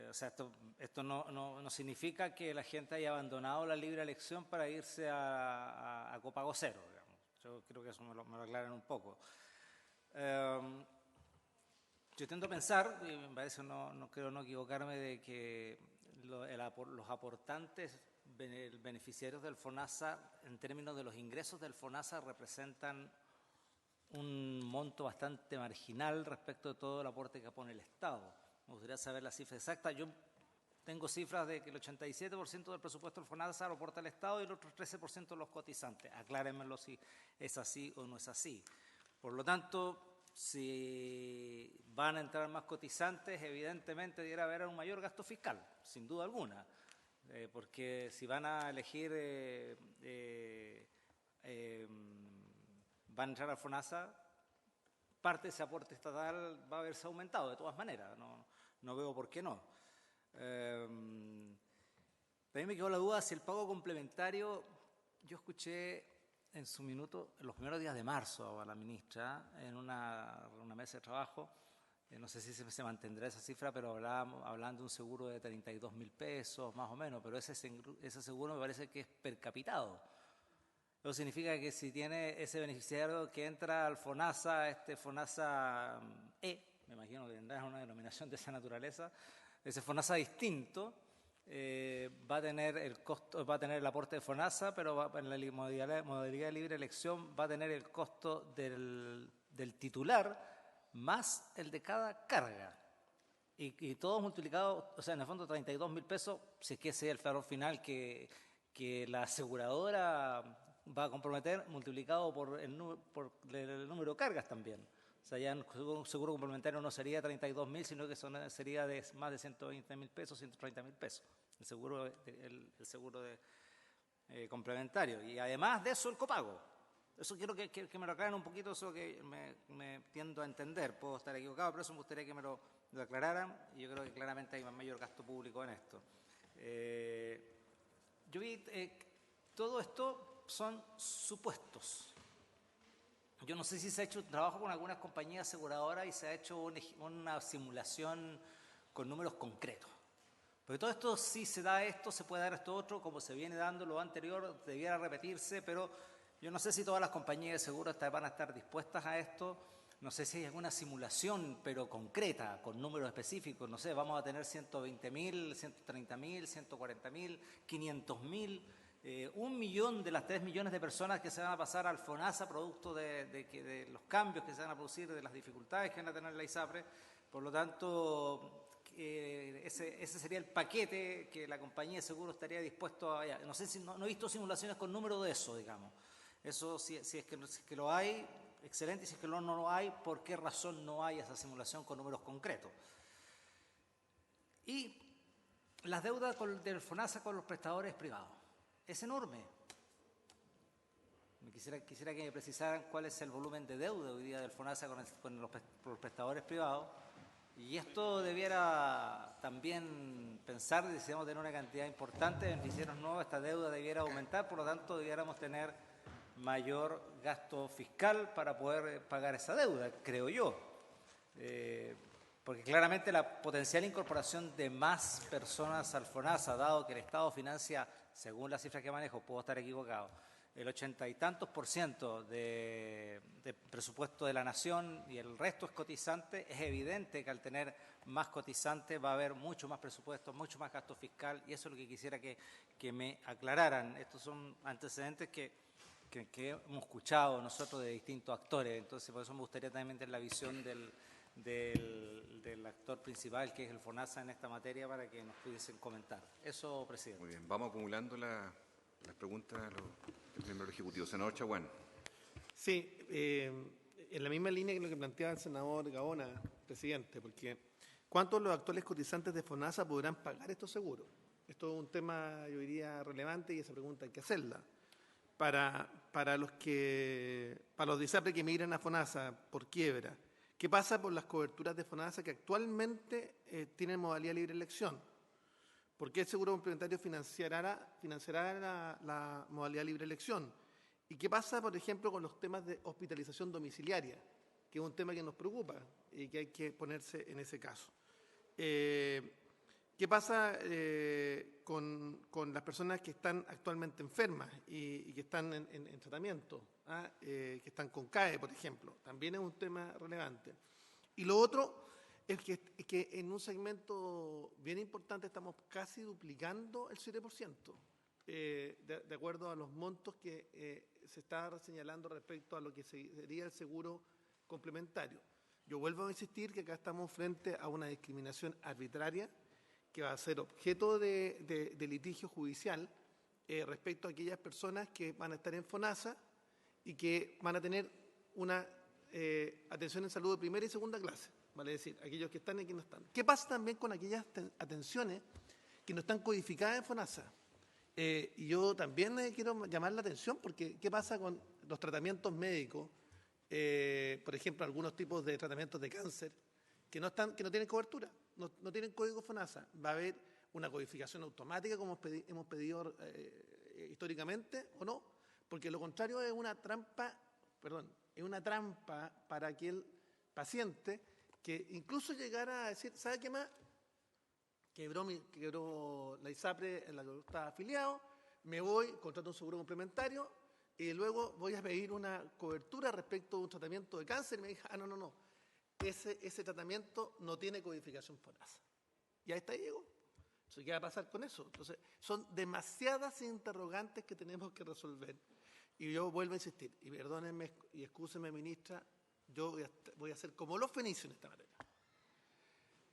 O sea, esto no significa que la gente haya abandonado la libre elección para irse a copago cero, digamos. Yo creo que eso me lo aclaran un poco. Yo tiendo a pensar, y me parece, no creo no equivocarme, de que los aportantes beneficiarios del FONASA, en términos de los ingresos del FONASA, representan un monto bastante marginal respecto de todo el aporte que pone el Estado. Me gustaría saber la cifra exacta. Yo tengo cifras de que el 87% del presupuesto del FONASA lo aporta el Estado y el otro 13% los cotizantes. Aclárenmelo si es así o no es así. Por lo tanto, si van a entrar más cotizantes, evidentemente debiera haber un mayor gasto fiscal, sin duda alguna. Porque si van a elegir, van a entrar al FONASA, parte de ese aporte estatal va a haberse aumentado de todas maneras. No veo por qué no. También me quedó la duda si el pago complementario, yo escuché en su minuto, en los primeros días de marzo, a la ministra, en una mesa de trabajo, no sé si se mantendrá esa cifra, pero hablando de un seguro de 32.000 pesos, más o menos, pero ese seguro me parece que es per capitado. Eso significa que si tiene ese beneficiario que entra al FONASA, FONASA me imagino que tendrá una denominación de esa naturaleza, ese FONASA distinto, va a tener el costo, va a tener el aporte de FONASA, pero en la modalidad de libre elección va a tener el costo del titular más el de cada carga. Y todo multiplicado, o sea, en el fondo 32.000 pesos, si es que ese es el valor final que la aseguradora va a comprometer, multiplicado por el número de cargas también. O sea, ya un seguro complementario no sería 32.000, sino que sería de más de 120.000 pesos, 130.000 pesos, el seguro complementario. Y además de eso, el copago. Eso quiero que me lo aclaren un poquito, eso que me tiendo a entender. Puedo estar equivocado, pero eso me gustaría que me lo aclararan. Y yo creo que claramente hay mayor gasto público en esto. Yo vi, todo esto son supuestos. Yo no sé si se ha hecho un trabajo con algunas compañías aseguradoras y se ha hecho una simulación con números concretos. Porque todo esto, si se da esto, se puede dar esto otro, como se viene dando lo anterior, debiera repetirse, pero yo no sé si todas las compañías de seguros van a estar dispuestas a esto. No sé si hay alguna simulación, pero concreta, con números específicos. No sé, vamos a tener 120.000, 130.000, 140.000, 500.000... 1 millón de las 3 millones de personas que se van a pasar al FONASA producto de los cambios que se van a producir, de las dificultades que van a tener la ISAPRE. Por lo tanto, ese sería el paquete que la compañía de seguro estaría dispuesto a... No sé si no he visto simulaciones con número de eso, digamos. Eso, si es que lo hay, excelente. Y si es que no lo hay, ¿por qué razón no hay esa simulación con números concretos? Y las deudas del FONASA con los prestadores privados. Es enorme. Quisiera que me precisaran cuál es el volumen de deuda hoy día del FONASA con los prestadores privados. Y esto debiera también pensar, si deseamos tener una cantidad importante de beneficiarios nuevos, esta deuda debiera aumentar, por lo tanto debiéramos tener mayor gasto fiscal para poder pagar esa deuda, creo yo. Porque claramente la potencial incorporación de más personas al FONASA, dado que el Estado financia, según las cifras que manejo, puedo estar equivocado, el 80 y tantos % de presupuesto de la nación y el resto es cotizante, es evidente que al tener más cotizantes va a haber mucho más presupuesto, mucho más gasto fiscal, y eso es lo que quisiera que me aclararan. Estos son antecedentes que hemos escuchado nosotros de distintos actores, entonces por eso me gustaría también tener la visión del actor principal, que es el FONASA en esta materia, para que nos pudiesen comentar. Eso, presidente. Muy bien, vamos acumulando las preguntas del miembro ejecutivo. Senador Chaguán. Sí, en la misma línea que lo que planteaba el senador Gaona, presidente, porque ¿cuántos de los actuales cotizantes de FONASA podrán pagar estos seguros? Esto es un tema, yo diría, relevante, y esa pregunta hay que hacerla. Para los DISAPRE que migran a FONASA por quiebra, ¿qué pasa por las coberturas de FONASA que actualmente tienen modalidad libre elección? ¿Por qué el seguro complementario financiará la modalidad libre elección? ¿Y qué pasa, por ejemplo, con los temas de hospitalización domiciliaria, que es un tema que nos preocupa y que hay que ponerse en ese caso? ¿Qué pasa con las personas que están actualmente enfermas y que están en tratamiento? Que están con CAE, por ejemplo. También es un tema relevante. Y lo otro es que en un segmento bien importante estamos casi duplicando el 7%, de acuerdo a los montos que se está señalando respecto a lo que sería el seguro complementario. Yo vuelvo a insistir que acá estamos frente a una discriminación arbitraria que va a ser objeto de litigio judicial respecto a aquellas personas que van a estar en FONASA y que van a tener una atención en salud de primera y segunda clase, vale decir, aquellos que están y quienes no están. ¿Qué pasa también con aquellas atenciones que no están codificadas en FONASA? Y yo también quiero llamar la atención porque ¿qué pasa con los tratamientos médicos? Por ejemplo, algunos tipos de tratamientos de cáncer que no tienen cobertura, no tienen código FONASA. Va a haber una codificación automática como hemos pedido históricamente, ¿o no? Porque lo contrario es una trampa para aquel paciente que incluso llegara a decir, ¿sabe qué más? Quebró la ISAPRE en la que yo estaba afiliado, me voy, contrato un seguro complementario y luego voy a pedir una cobertura respecto a un tratamiento de cáncer y me dice, no, ese tratamiento no tiene codificación FONASA. Y hasta ahí llegó. Entonces, ¿qué va a pasar con eso? Entonces, son demasiadas interrogantes que tenemos que resolver. Y yo vuelvo a insistir, y perdónenme y excúsenme, ministra, yo voy a hacer como los fenicios en esta materia.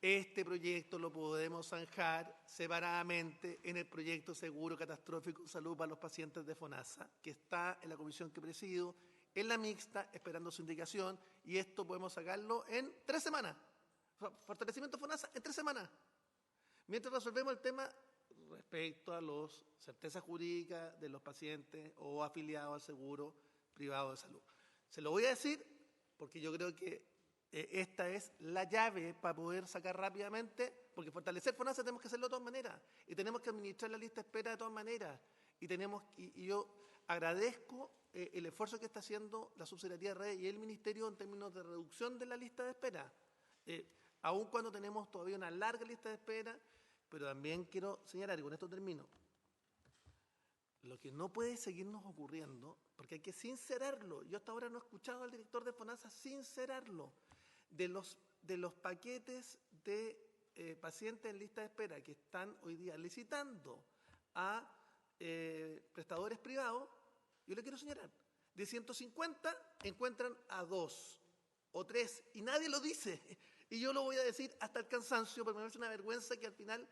Este proyecto lo podemos zanjar separadamente en el proyecto Seguro Catastrófico Salud para los pacientes de FONASA, que está en la comisión que presido, en la mixta, esperando su indicación, y esto podemos sacarlo en 3 semanas. Fortalecimiento FONASA en 3 semanas. Mientras resolvemos el tema respecto a las certezas jurídicas de los pacientes o afiliados al seguro privado de salud. Se lo voy a decir porque yo creo que esta es la llave para poder sacar rápidamente, porque fortalecer FONASA tenemos que hacerlo de todas maneras y tenemos que administrar la lista de espera de todas maneras y yo agradezco el esfuerzo que está haciendo la Subsecretaría de Redes y el Ministerio en términos de reducción de la lista de espera, aun cuando tenemos todavía una larga lista de espera, pero también quiero señalar, y con esto termino, lo que no puede seguirnos ocurriendo, porque hay que sincerarlo, yo hasta ahora no he escuchado al director de FONASA sincerarlo, de los paquetes de pacientes en lista de espera que están hoy día licitando a prestadores privados, yo le quiero señalar, de 150 encuentran a 2 o 3 y nadie lo dice. Y yo lo voy a decir hasta el cansancio, porque me parece una vergüenza que al final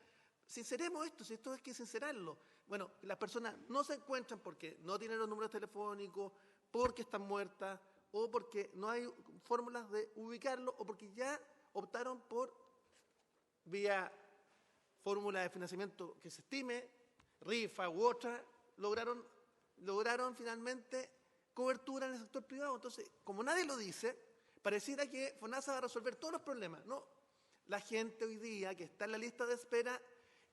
sinceremos esto, si esto es que sincerarlo. Bueno, las personas no se encuentran porque no tienen los números telefónicos, porque están muertas, o porque no hay fórmulas de ubicarlo, o porque ya optaron por vía fórmula de financiamiento que se estime, rifa u otra, lograron finalmente cobertura en el sector privado. Entonces, como nadie lo dice, pareciera que FONASA va a resolver todos los problemas. No, la gente hoy día que está en la lista de espera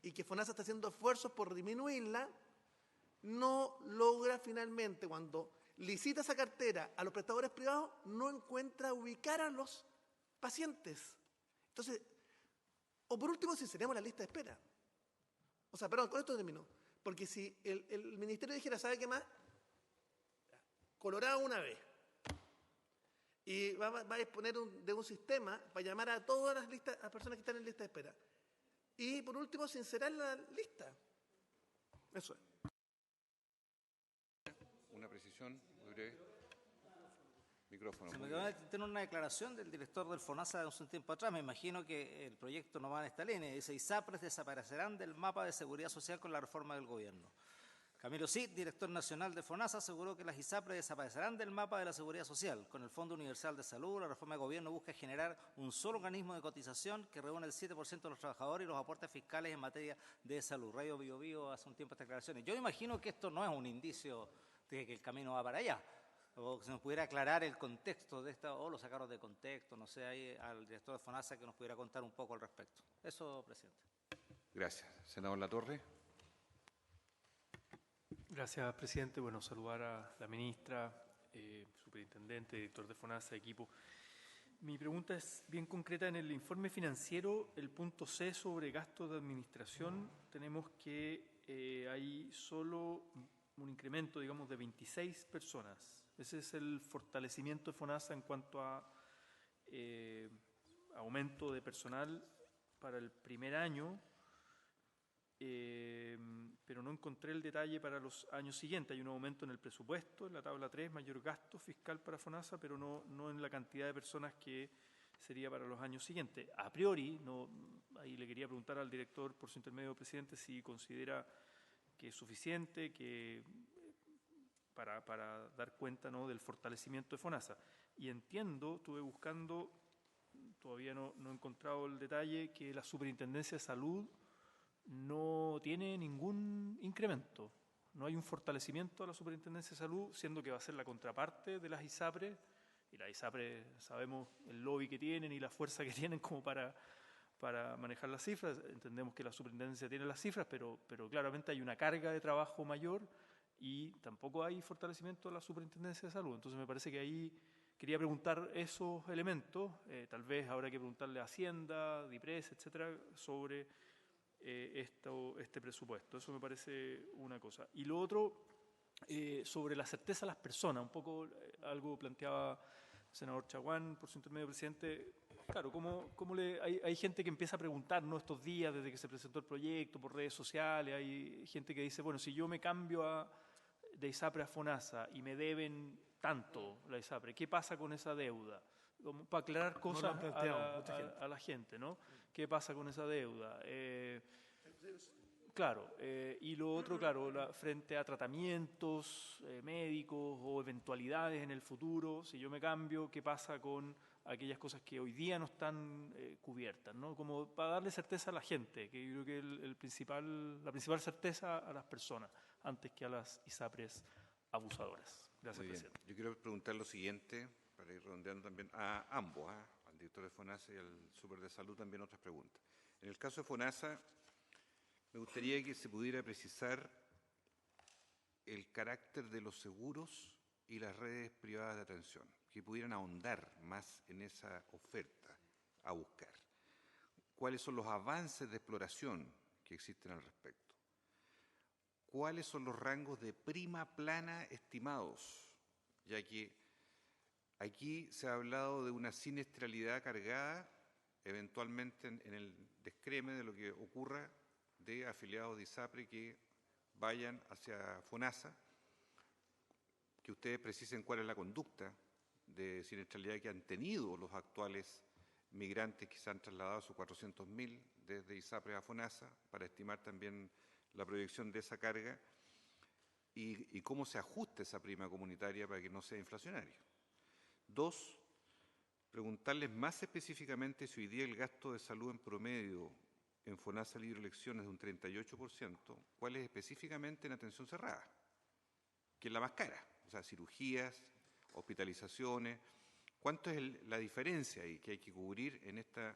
y que FONASA está haciendo esfuerzos por disminuirla, no logra finalmente, cuando licita esa cartera a los prestadores privados, no encuentra ubicar a los pacientes. Entonces, o por último, sinceremos la lista de espera. O sea, perdón, con esto termino. Porque si el ministerio dijera, ¿sabe qué más? Colorado una vez. Y va a disponer de un sistema para llamar a todas las listas, a personas que están en lista de espera. Y por último, sincerar la lista. Eso es. Una precisión muy breve. Micrófono. Se me muy quedó bien. en el tintero una declaración del director del FONASA de hace un tiempo atrás. Me imagino que el proyecto no va en esta línea. Dice, ISAPRES desaparecerán del mapa de seguridad social con la reforma del gobierno. Camilo Cid, director nacional de FONASA, aseguró que las ISAPRES desaparecerán del mapa de la seguridad social. Con el Fondo Universal de Salud, la reforma de gobierno busca generar un solo organismo de cotización que reúne el 7% de los trabajadores y los aportes fiscales en materia de salud. Radio Bio Bio hace un tiempo estas declaraciones. Yo imagino que esto no es un indicio de que el camino va para allá. O que se nos pudiera aclarar el contexto de esta, o lo sacaron de contexto, no sé, ahí al director de FONASA que nos pudiera contar un poco al respecto. Eso, presidente. Gracias. Senador Latorre. Gracias, presidente. Bueno, saludar a la ministra, superintendente, director de FONASA, equipo. Mi pregunta es bien concreta. En el informe financiero, el punto C sobre gastos de administración, tenemos que hay solo un incremento, digamos, de 26 personas. Ese es el fortalecimiento de FONASA en cuanto a aumento de personal para el primer año, pero no encontré el detalle para los años siguientes. Hay un aumento en el presupuesto, en la tabla 3, mayor gasto fiscal para FONASA, pero no en la cantidad de personas que sería para los años siguientes. A priori, ahí le quería preguntar al director, por su intermedio, presidente, si considera que es suficiente para dar cuenta, ¿no?, del fortalecimiento de FONASA. Y entiendo, estuve buscando, todavía no he encontrado el detalle, que la Superintendencia de Salud no tiene ningún incremento. No hay un fortalecimiento a la Superintendencia de Salud, siendo que va a ser la contraparte de las ISAPRES. Y las ISAPRES sabemos el lobby que tienen y la fuerza que tienen como para manejar las cifras. Entendemos que la Superintendencia tiene las cifras, pero claramente hay una carga de trabajo mayor y tampoco hay fortalecimiento de la Superintendencia de Salud. Entonces me parece que ahí quería preguntar esos elementos. Tal vez habrá que preguntarle a Hacienda, DIPRES, etcétera, sobre este presupuesto. Eso me parece una cosa. Y lo otro, sobre la certeza de las personas, un poco algo planteaba el senador Chaguán por su intermedio, presidente. Claro, hay gente que empieza a preguntar, ¿no?, estos días desde que se presentó el proyecto por redes sociales, hay gente que dice, bueno, si yo me cambio de ISAPRE a FONASA y me deben tanto la ISAPRE, ¿qué pasa con esa deuda? Como para aclarar cosas a la gente, ¿no? ¿Qué pasa con esa deuda? Claro, y lo otro, claro, frente a tratamientos médicos o eventualidades en el futuro, si yo me cambio, ¿qué pasa con aquellas cosas que hoy día no están cubiertas, ¿no? Como para darle certeza a la gente, que yo creo que la principal certeza a las personas, antes que a las ISAPRES abusadoras. Gracias, Muy bien. presidente. Yo quiero preguntar lo siguiente, para ir redondeando también a ambos, al director de FONASA y al Super de Salud, también otras preguntas. En el caso de FONASA, me gustaría que se pudiera precisar el carácter de los seguros y las redes privadas de atención, que pudieran ahondar más en esa oferta a buscar. ¿Cuáles son los avances de exploración que existen al respecto? ¿Cuáles son los rangos de prima plana estimados? Ya que aquí se ha hablado de una siniestralidad cargada, eventualmente en el descreme de lo que ocurra de afiliados de ISAPRE que vayan hacia FONASA, que ustedes precisen cuál es la conducta de siniestralidad que han tenido los actuales migrantes que se han trasladado a sus 400.000 desde ISAPRE a FONASA, para estimar también la proyección de esa carga y cómo se ajusta esa prima comunitaria para que no sea inflacionaria. 2, preguntarles más específicamente si hoy día el gasto de salud en promedio en FONASA Libre Elecciones de un 38%, ¿cuál es específicamente en atención cerrada? Que es la más cara, o sea, cirugías, hospitalizaciones. ¿Cuánto es la diferencia ahí que hay que cubrir en esta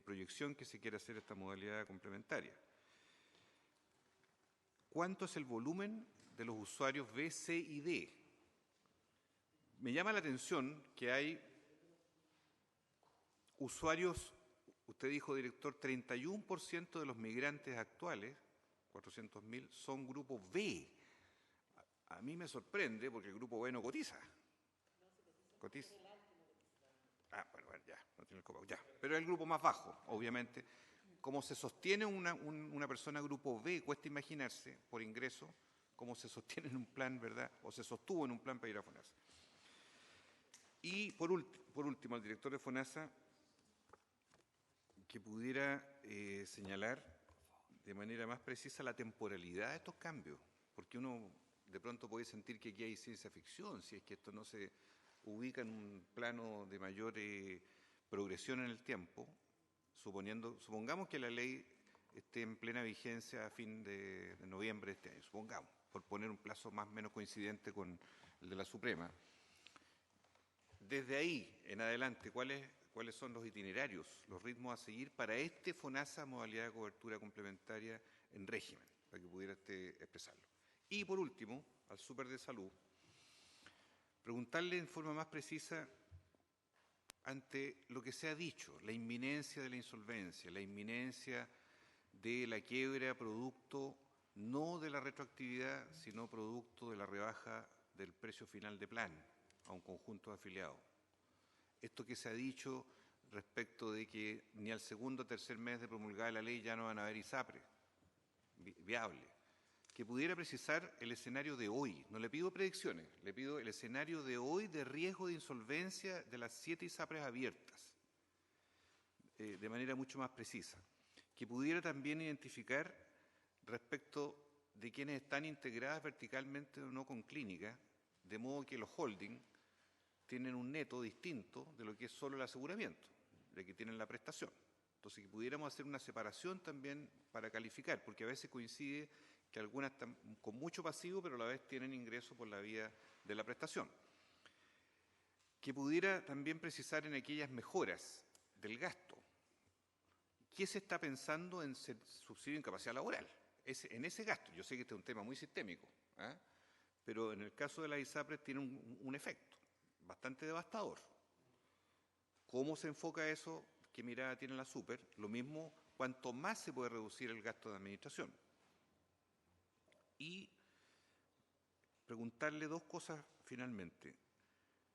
proyección que se quiere hacer esta modalidad complementaria? ¿Cuánto es el volumen de los usuarios B, C y D? Me llama la atención que hay usuarios, usted dijo, director, 31% de los migrantes actuales, 400.000, son grupo B. A mí me sorprende porque el grupo B no cotiza. ¿Cotiza? Ah, bueno, ya, no tiene el copago, ya. Pero es el grupo más bajo, obviamente. Como se sostiene una persona grupo B, cuesta imaginarse, por ingreso, cómo se sostiene en un plan, ¿verdad? O se sostuvo en un plan para ir a FONASA. Y por último, al director de FONASA, que pudiera señalar de manera más precisa la temporalidad de estos cambios, porque uno de pronto puede sentir que aquí hay ciencia ficción, si es que esto no se ubica en un plano de mayor progresión en el tiempo, supongamos que la ley esté en plena vigencia a fin de noviembre de este año, supongamos, por poner un plazo más o menos coincidente con el de la Suprema. Desde ahí en adelante, ¿cuáles son los itinerarios, los ritmos a seguir para este FONASA modalidad de cobertura complementaria en régimen, para que pudiera expresarlo? Y por último, al Súper de Salud, preguntarle en forma más precisa ante lo que se ha dicho, la inminencia de la insolvencia, la inminencia de la quiebra producto no de la retroactividad, sino producto de la rebaja del precio final de plan a un conjunto de afiliados. Esto que se ha dicho respecto de que ni al segundo o tercer mes de promulgada la ley ya no van a haber ISAPRE viable, que pudiera precisar el escenario de hoy. No le pido predicciones, le pido el escenario de hoy de riesgo de insolvencia de las 7 ISAPRES abiertas, de manera mucho más precisa. Que pudiera también identificar respecto de quienes están integradas verticalmente o no con clínica, de modo que los holding tienen un neto distinto de lo que es solo el aseguramiento, de que tienen la prestación. Entonces, que pudiéramos hacer una separación también para calificar, porque a veces coincide que algunas están con mucho pasivo, pero a la vez tienen ingreso por la vía de la prestación. Que pudiera también precisar en aquellas mejoras del gasto. ¿Qué se está pensando en subsidio de incapacidad laboral? En ese gasto, yo sé que este es un tema muy sistémico, pero en el caso de la ISAPRES tiene un efecto bastante devastador. ¿Cómo se enfoca eso? ¿Qué mirada tiene la Súper? Lo mismo, cuanto más se puede reducir el gasto de administración. Y preguntarle dos cosas finalmente.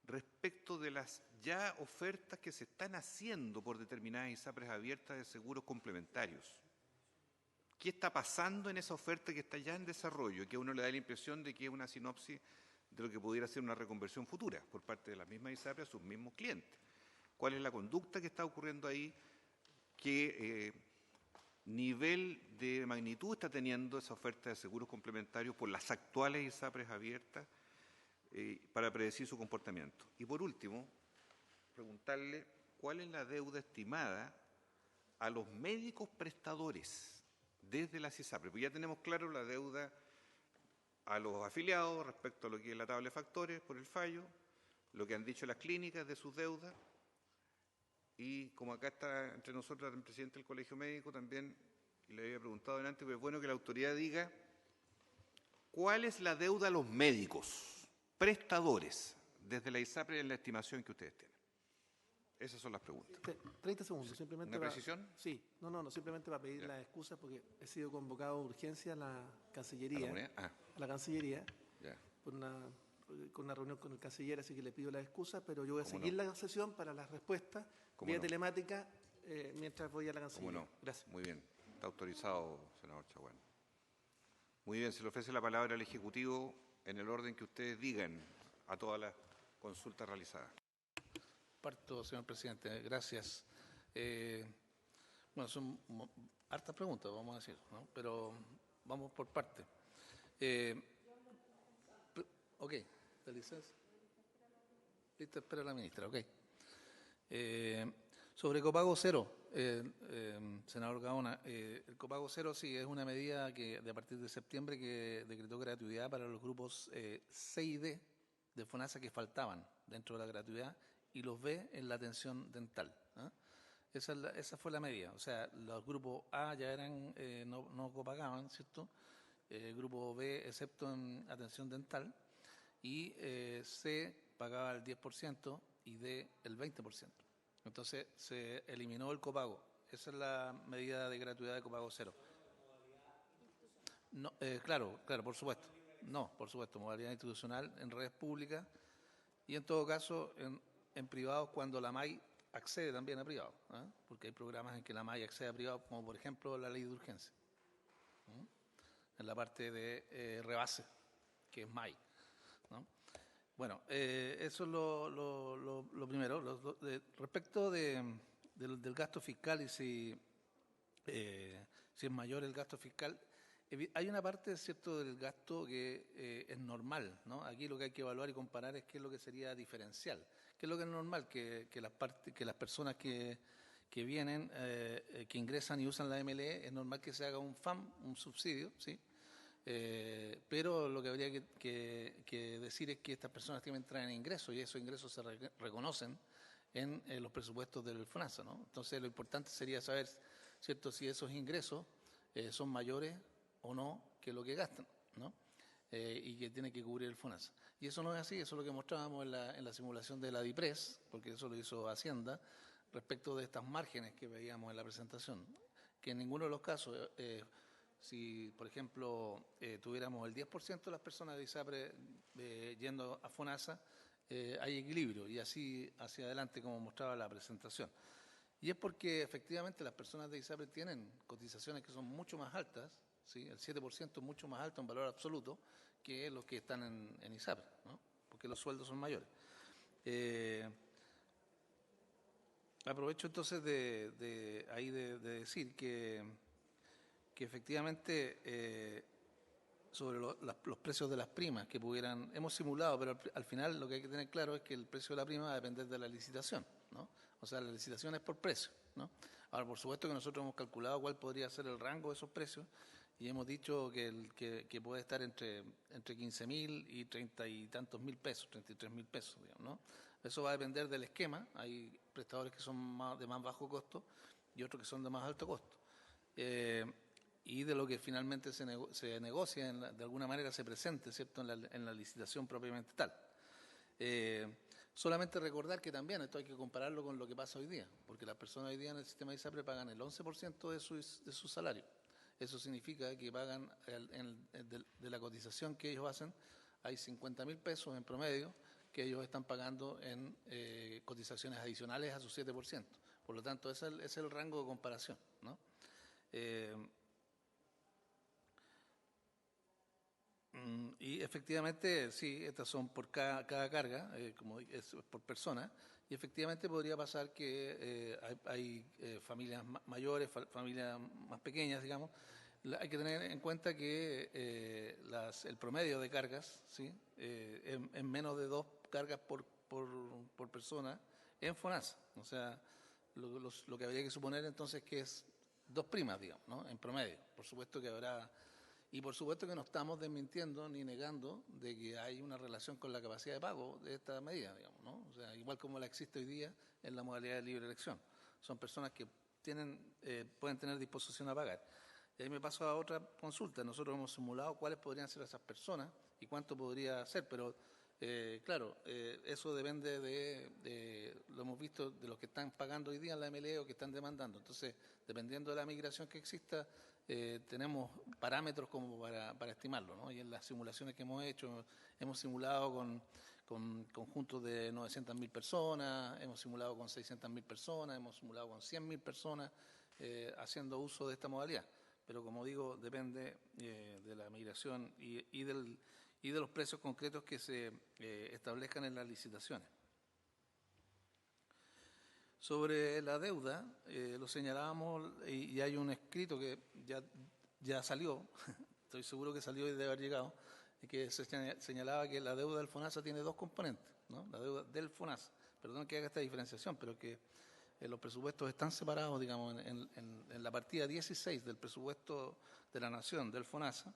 Respecto de las ya ofertas que se están haciendo por determinadas ISAPRES abiertas de seguros complementarios. ¿Qué está pasando en esa oferta que está ya en desarrollo? Que a uno le da la impresión de que es una sinopsis de lo que pudiera ser una reconversión futura por parte de las mismas ISAPRES a sus mismos clientes. ¿Cuál es la conducta que está ocurriendo ahí? ¿Qué nivel de magnitud está teniendo esa oferta de seguros complementarios por las actuales ISAPRES abiertas para predecir su comportamiento? Y por último, preguntarle cuál es la deuda estimada a los médicos prestadores desde las ISAPRES. Pues ya tenemos claro la deuda a los afiliados respecto a lo que es la tabla de factores por el fallo, lo que han dicho las clínicas de sus deudas, y como acá está entre nosotros el presidente del Colegio Médico también, le había preguntado delante, pero es bueno que la autoridad diga cuál es la deuda a los médicos prestadores desde la ISAPRE en la estimación que ustedes tienen. Esas son las preguntas. 30 segundos, simplemente. ¿Una precisión? Sí, no, simplemente para pedir las excusas porque he sido convocado a urgencia a la Cancillería. ¿A la Cancillería, ya. con una reunión con el canciller, así que le pido las excusas, pero yo voy a seguir no? la sesión para las respuestas vía telemática mientras voy a la Cancillería. ¿Cómo no? Gracias. Muy bien. Está autorizado, senador Chaguán. Muy bien, se le ofrece la palabra al Ejecutivo en el orden que ustedes digan a todas las consultas realizadas. Parto, señor presidente. Gracias. Bueno, son hartas preguntas, vamos a decir, ¿no? Pero vamos por parte. Ok, ¿la licencia? Lista, espera la ministra, ok. Sobre copago cero, senador Gaona, el copago cero sí es una medida que a partir de septiembre que decretó gratuidad para los grupos C y D de FONASA que faltaban dentro de la gratuidad y los B en la atención dental. Esa fue la medida. O sea, los grupos A ya eran no copagaban, ¿cierto? El grupo B, excepto en atención dental, y C pagaba el 10% y D el 20%. Entonces, se eliminó el copago. Esa es la medida de gratuidad de copago cero. No, claro, por supuesto. No, por supuesto, modalidad institucional en redes públicas y en todo caso en privados cuando la MAI accede también a privados, ¿eh? Porque hay programas en que la MAI accede a privados, como por ejemplo la ley de urgencia, en la parte de rebase, que es MAI, ¿no? Bueno, eso es lo primero. Respecto del gasto fiscal y si es mayor el gasto fiscal, hay una parte, ¿cierto?, del gasto que es normal, ¿no? Aquí lo que hay que evaluar y comparar es qué es lo que sería diferencial. ¿Qué es lo que es normal? Que las personas que vienen, que ingresan y usan la MLE, es normal que se haga un FAM, un subsidio, ¿sí? Pero lo que habría que decir es que estas personas tienen que entrar en ingresos y esos ingresos se reconocen en los presupuestos del FONASA, ¿no? Entonces lo importante sería saber, ¿cierto?, si esos ingresos son mayores o no que lo que gastan, ¿no? Y que tiene que cubrir el FONASA. Y eso no es así, eso es lo que mostrábamos en la simulación de la DIPRES, porque eso lo hizo Hacienda, respecto de estas márgenes que veíamos en la presentación, que en ninguno de los casos, si por ejemplo tuviéramos el 10% de las personas de ISAPRE yendo a FONASA, hay equilibrio y así hacia adelante como mostraba la presentación. Y es porque efectivamente las personas de ISAPRE tienen cotizaciones que son mucho más altas, ¿sí? El 7% es mucho más alto en valor absoluto que los que están en ISAPRE, ¿no? Porque los sueldos son mayores. Aprovecho entonces de decir que efectivamente sobre los precios de las primas que hemos simulado, pero al final lo que hay que tener claro es que el precio de la prima va a depender de la licitación, ¿no? O sea, la licitación es por precio, ¿no? Ahora, por supuesto que nosotros hemos calculado cuál podría ser el rango de esos precios y hemos dicho que puede estar entre 15.000 y 30 y tantos mil pesos, 33.000 pesos, digamos, ¿no? Eso va a depender del esquema. Hay prestadores que son de más bajo costo y otros que son de más alto costo. Y de lo que finalmente se negocia, de alguna manera se presente, ¿cierto?, en la licitación propiamente tal. Solamente recordar que también esto hay que compararlo con lo que pasa hoy día, porque las personas hoy día en el sistema de ISAPRE pagan el 11% de su salario. Eso significa que pagan de la cotización que ellos hacen, hay 50.000 pesos en promedio que ellos están pagando en cotizaciones adicionales a su 7%. Por lo tanto, ese es el rango de comparación, ¿no? Y efectivamente, sí, estas son por cada carga, como es por persona, y efectivamente podría pasar que hay familias mayores, familias más pequeñas, digamos. Hay que tener en cuenta que el promedio de cargas, ¿sí?, es menos de 2 cargas por persona en FONASA. O sea, lo que habría que suponer entonces que es 2 primas, digamos, ¿no?, en promedio. Por supuesto que habrá... Y por supuesto que no estamos desmintiendo ni negando de que hay una relación con la capacidad de pago de esta medida, digamos, ¿no? O sea, igual como la existe hoy día en la modalidad de libre elección. Son personas que pueden tener disposición a pagar. Y ahí me paso a otra consulta. Nosotros hemos simulado cuáles podrían ser esas personas y cuánto podría ser, pero claro, eso depende lo hemos visto, de los que están pagando hoy día en la MLE o que están demandando. Entonces, dependiendo de la migración que exista, tenemos parámetros como para estimarlo, ¿no? Y en las simulaciones que hemos hecho, hemos simulado con conjuntos de 900.000 personas, hemos simulado con 600.000 personas, hemos simulado con 100.000 personas haciendo uso de esta modalidad. Pero como digo, depende de la migración y de los precios concretos que se establezcan en las licitaciones. Sobre la deuda, lo señalábamos y hay un escrito que ya salió, estoy seguro que salió y debe haber llegado, que se señalaba que la deuda del FONASA tiene 2 componentes, ¿no? La deuda del FONASA, perdón que haga esta diferenciación, pero que los presupuestos están separados, digamos, en la partida 16 del presupuesto de la Nación, del FONASA,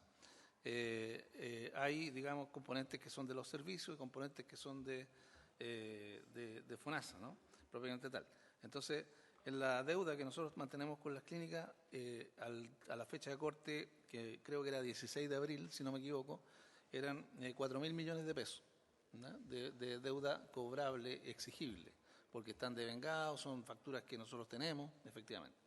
hay, digamos, componentes que son de los servicios y componentes que son de FONASA, ¿no?, propiamente tal. Entonces, en la deuda que nosotros mantenemos con las clínicas, a la fecha de corte, que creo que era 16 de abril, si no me equivoco, eran 4.000 millones de pesos, ¿no?, de deuda cobrable exigible, porque están devengados, son facturas que nosotros tenemos, efectivamente.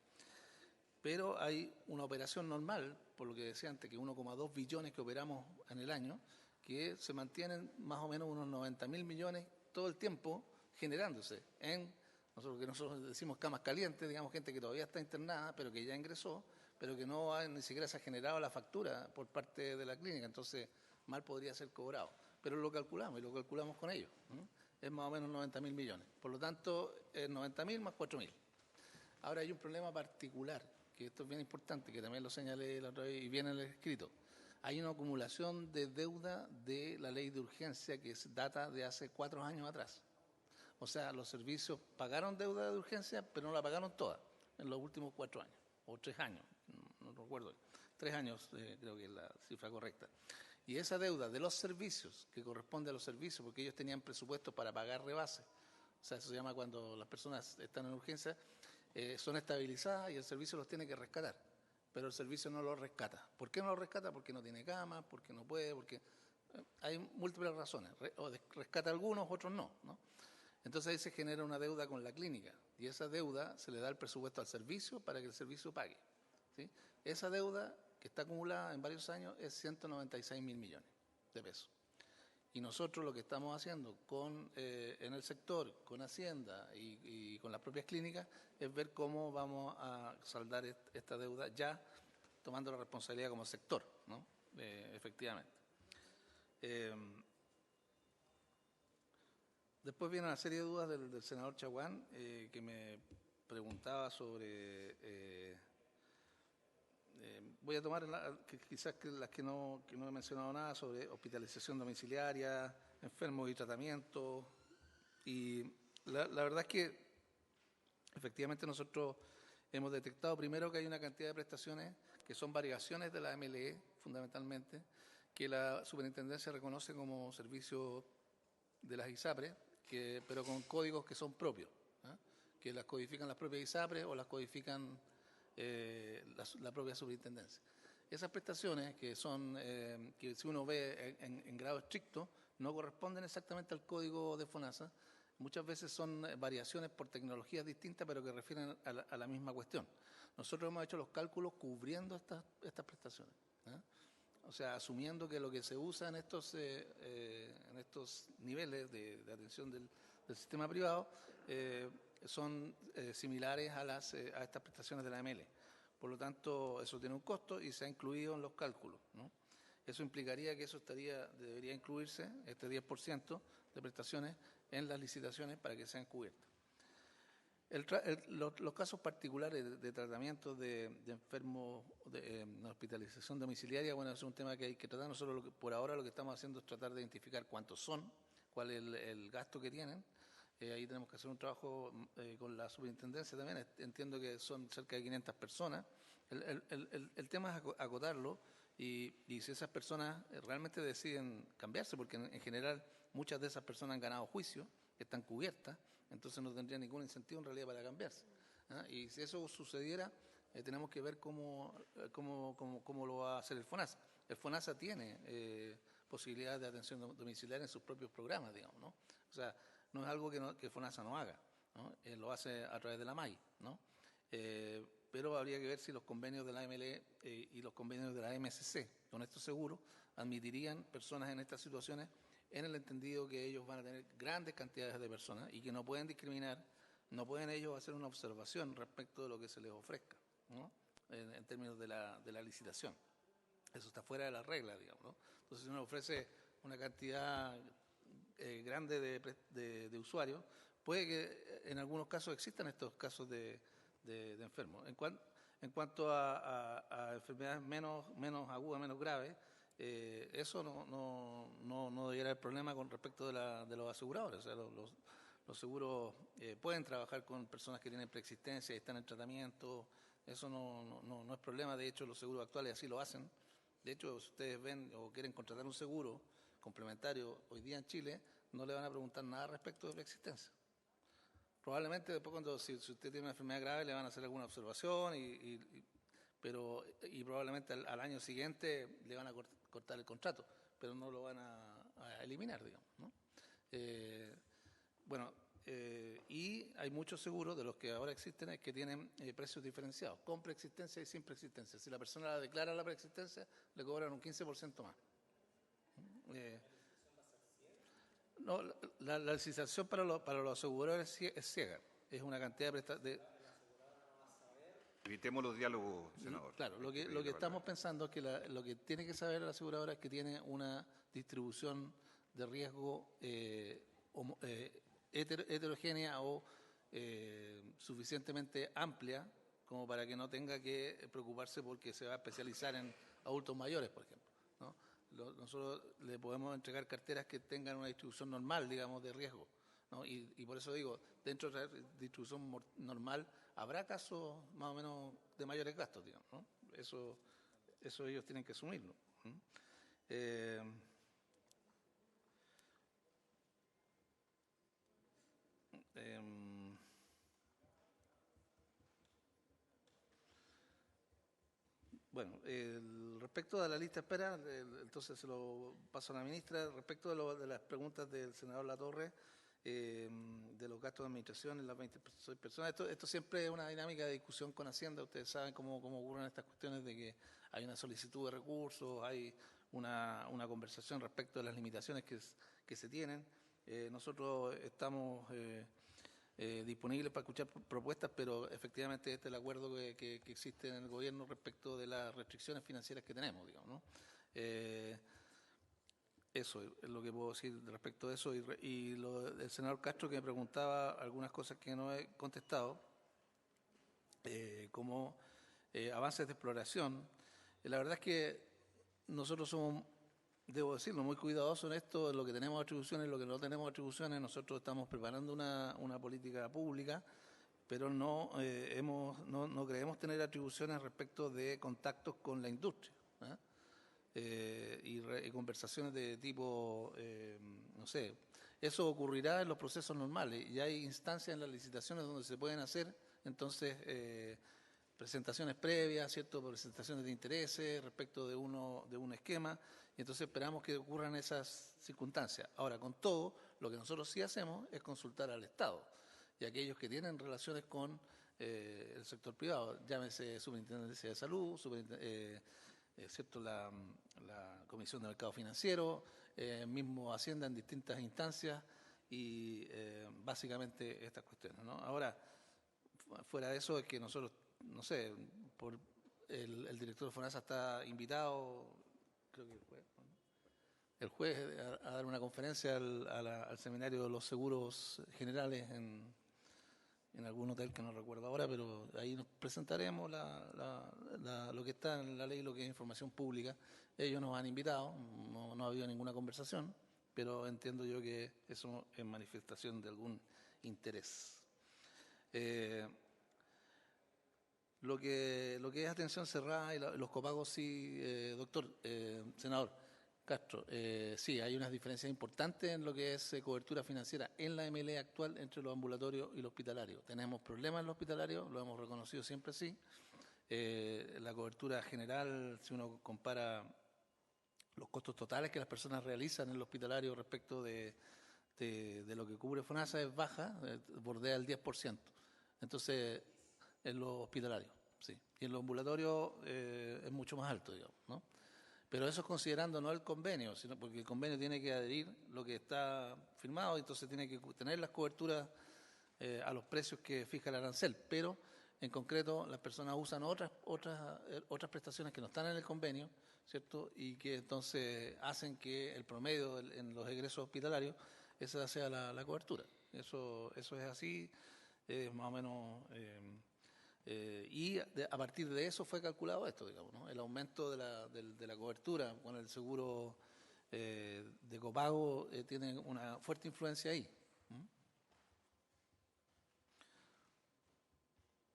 pero hay una operación normal, por lo que decía antes, que 1,2 billones que operamos en el año, que se mantienen más o menos unos 90.000 millones todo el tiempo generándose en nosotros decimos camas calientes, digamos gente que todavía está internada, pero que ya ingresó, pero que ni siquiera se ha generado la factura por parte de la clínica, entonces mal podría ser cobrado. Pero lo calculamos y lo calculamos con ellos, ¿no? Es más o menos 90.000 millones. Por lo tanto, es 90.000 más 4.000. Ahora hay un problema particular, que esto es bien importante, que también lo señalé la otra vez y viene en el escrito. Hay una acumulación de deuda de la ley de urgencia que data de hace 4 años atrás. O sea, los servicios pagaron deuda de urgencia, pero no la pagaron toda en los últimos 4 años, o 3 años, no recuerdo. 3 años creo que es la cifra correcta. Y esa deuda de los servicios, que corresponde a los servicios, porque ellos tenían presupuesto para pagar rebase, o sea, eso se llama cuando las personas están en urgencia, son estabilizadas y el servicio los tiene que rescatar, pero el servicio no los rescata. ¿Por qué no los rescata? Porque no tiene cama, porque no puede, porque hay múltiples razones. O rescata algunos, otros no, ¿no? Entonces ahí se genera una deuda con la clínica y esa deuda se le da el presupuesto al servicio para que el servicio pague, ¿sí? Esa deuda que está acumulada en varios años es 196.000 millones de pesos. Y nosotros lo que estamos haciendo en el sector, con Hacienda y con las propias clínicas, es ver cómo vamos a saldar esta deuda ya tomando la responsabilidad como sector, ¿no? Efectivamente. Después viene una serie de dudas del senador Chaguán, que me preguntaba sobre... voy a tomar quizás las que no he mencionado nada, sobre hospitalización domiciliaria, enfermos y tratamiento. Y la verdad es que efectivamente nosotros hemos detectado primero que hay una cantidad de prestaciones que son variaciones de la MLE, fundamentalmente, que la superintendencia reconoce como servicio de las ISAPRES, pero con códigos que son propios, ¿eh? Que las codifican las propias ISAPRES o las codifican la propia superintendencia. Esas prestaciones que son, que si uno ve en grado estricto, no corresponden exactamente al código de FONASA, muchas veces son variaciones por tecnologías distintas, pero que refieren a la misma cuestión. Nosotros hemos hecho los cálculos cubriendo estas prestaciones, ¿eh? O sea, asumiendo que lo que se usa en estos niveles de atención del sistema privado son similares a estas prestaciones de la AML. Por lo tanto, eso tiene un costo y se ha incluido en los cálculos, ¿no? Eso implicaría que debería incluirse, este 10% de prestaciones, en las licitaciones para que sean cubiertas. Los casos particulares de tratamiento de enfermos, de hospitalización domiciliaria, bueno, es un tema que hay que tratar. Nosotros por ahora lo que estamos haciendo es tratar de identificar cuántos son, cuál es el gasto que tienen. Ahí tenemos que hacer un trabajo con la superintendencia también. Entiendo que son cerca de 500 personas. El tema es acotarlo y si esas personas realmente deciden cambiarse, porque en general muchas de esas personas han ganado juicio, están cubiertas, entonces no tendría ningún incentivo en realidad para cambiarse, ¿ah? Y si eso sucediera, tenemos que ver cómo lo va a hacer el FONASA. El FONASA tiene posibilidades de atención domiciliaria en sus propios programas, digamos, ¿no? O sea, no es algo que FONASA no haga, ¿no? Lo hace a través de la MAI, ¿no? Pero habría que ver si los convenios de la AML y los convenios de la MSC con estos seguros admitirían personas en estas situaciones, en el entendido que ellos van a tener grandes cantidades de personas y que no pueden discriminar, no pueden ellos hacer una observación respecto de lo que se les ofrezca, ¿no? En términos de la licitación. Eso está fuera de la regla, digamos, ¿no? Entonces, si uno ofrece una cantidad grande de usuarios, puede que en algunos casos existan estos casos de enfermos. En cuanto a enfermedades menos agudas, menos graves, eso no debería haber problema con respecto de los aseguradores. O sea, los seguros pueden trabajar con personas que tienen preexistencia y están en tratamiento. Eso no es problema. De hecho, los seguros actuales así lo hacen. De hecho, si ustedes ven o quieren contratar un seguro complementario hoy día en Chile, no le van a preguntar nada respecto de preexistencia. Probablemente después si usted tiene una enfermedad grave le van a hacer alguna observación pero probablemente al año siguiente le van a cortar el contrato, pero no lo van a eliminar, digamos, ¿no? Bueno, Y hay muchos seguros de los que ahora existen que tienen precios diferenciados, con preexistencia y sin preexistencia. Si la persona la declara la preexistencia, le cobran un 15% más. No, la licitación para los aseguradores es ciega. Es una cantidad de Evitemos los diálogos, senador. Claro, lo que estamos pensando es que lo que tiene que saber la aseguradora es que tiene una distribución de riesgo heterogénea o suficientemente amplia como para que no tenga que preocuparse porque se va a especializar en adultos mayores, por ejemplo, ¿no? Nosotros le podemos entregar carteras que tengan una distribución normal, digamos, de riesgo, ¿no? Y por eso digo, dentro de la distribución normal habrá casos más o menos de mayores gastos, digamos, ¿no? Eso ellos tienen que asumirlo. Bueno, respecto a la lista de espera, entonces se lo paso a la ministra. Respecto de las preguntas del senador Latorre, de los gastos de administración en las 26 personas, esto siempre es una dinámica de discusión con Hacienda. Ustedes saben cómo ocurren estas cuestiones de que hay una solicitud de recursos, hay una conversación respecto de las limitaciones que se tienen. Nosotros estamos disponibles para escuchar propuestas, pero efectivamente este es el acuerdo que existe en el gobierno respecto de las restricciones financieras que tenemos, digamos, ¿no? Eso es lo que puedo decir respecto de eso. Y el senador Castro, que me preguntaba algunas cosas que no he contestado, como avances de exploración. La verdad es que nosotros somos, debo decirlo, muy cuidadosos en esto, en lo que tenemos atribuciones, en lo que no tenemos atribuciones. Nosotros estamos preparando una política pública, pero no creemos tener atribuciones respecto de contactos con la industria, ¿eh? Y conversaciones de tipo, no sé, eso ocurrirá en los procesos normales y hay instancias en las licitaciones donde se pueden hacer, entonces, presentaciones previas, ¿cierto? Presentaciones de intereses respecto de un esquema, y entonces esperamos que ocurran esas circunstancias. Ahora, con todo, lo que nosotros sí hacemos es consultar al Estado y a aquellos que tienen relaciones con el sector privado, llámese Superintendencia de Salud, ¿cierto? La Comisión de Mercado Financiero, mismo Hacienda en distintas instancias y básicamente estas cuestiones, ¿no? Ahora, fuera de eso es que nosotros, no sé, el director de FONASA está invitado, creo que el jueves a dar una conferencia al seminario de los seguros generales en algún hotel que no recuerdo ahora, pero ahí nos presentaremos lo que está en la ley, lo que es información pública. Ellos nos han invitado, no ha habido ninguna conversación, pero entiendo yo que eso es manifestación de algún interés. Lo que es atención cerrada y los copagos, sí, doctor, senador Castro, sí, hay unas diferencias importantes en lo que es cobertura financiera en la MLE actual entre los ambulatorios y los hospitalarios. Tenemos problemas en los hospitalarios, lo hemos reconocido siempre así. La cobertura general, si uno compara los costos totales que las personas realizan en el hospitalario respecto de lo que cubre FONASA, es baja, bordea el 10%. Entonces, en los hospitalarios, sí. Y en los ambulatorios es mucho más alto, digamos, ¿no? Pero eso es considerando no el convenio, sino porque el convenio tiene que adherir lo que está firmado, entonces tiene que tener las coberturas a los precios que fija el arancel. Pero, en concreto, las personas usan otras prestaciones que no están en el convenio, ¿cierto? Y que entonces hacen que el promedio en los egresos hospitalarios, esa sea la cobertura. Eso es así, más o menos. Y a partir de eso fue calculado esto, digamos, ¿no? El aumento de la cobertura con el seguro de copago tiene una fuerte influencia ahí.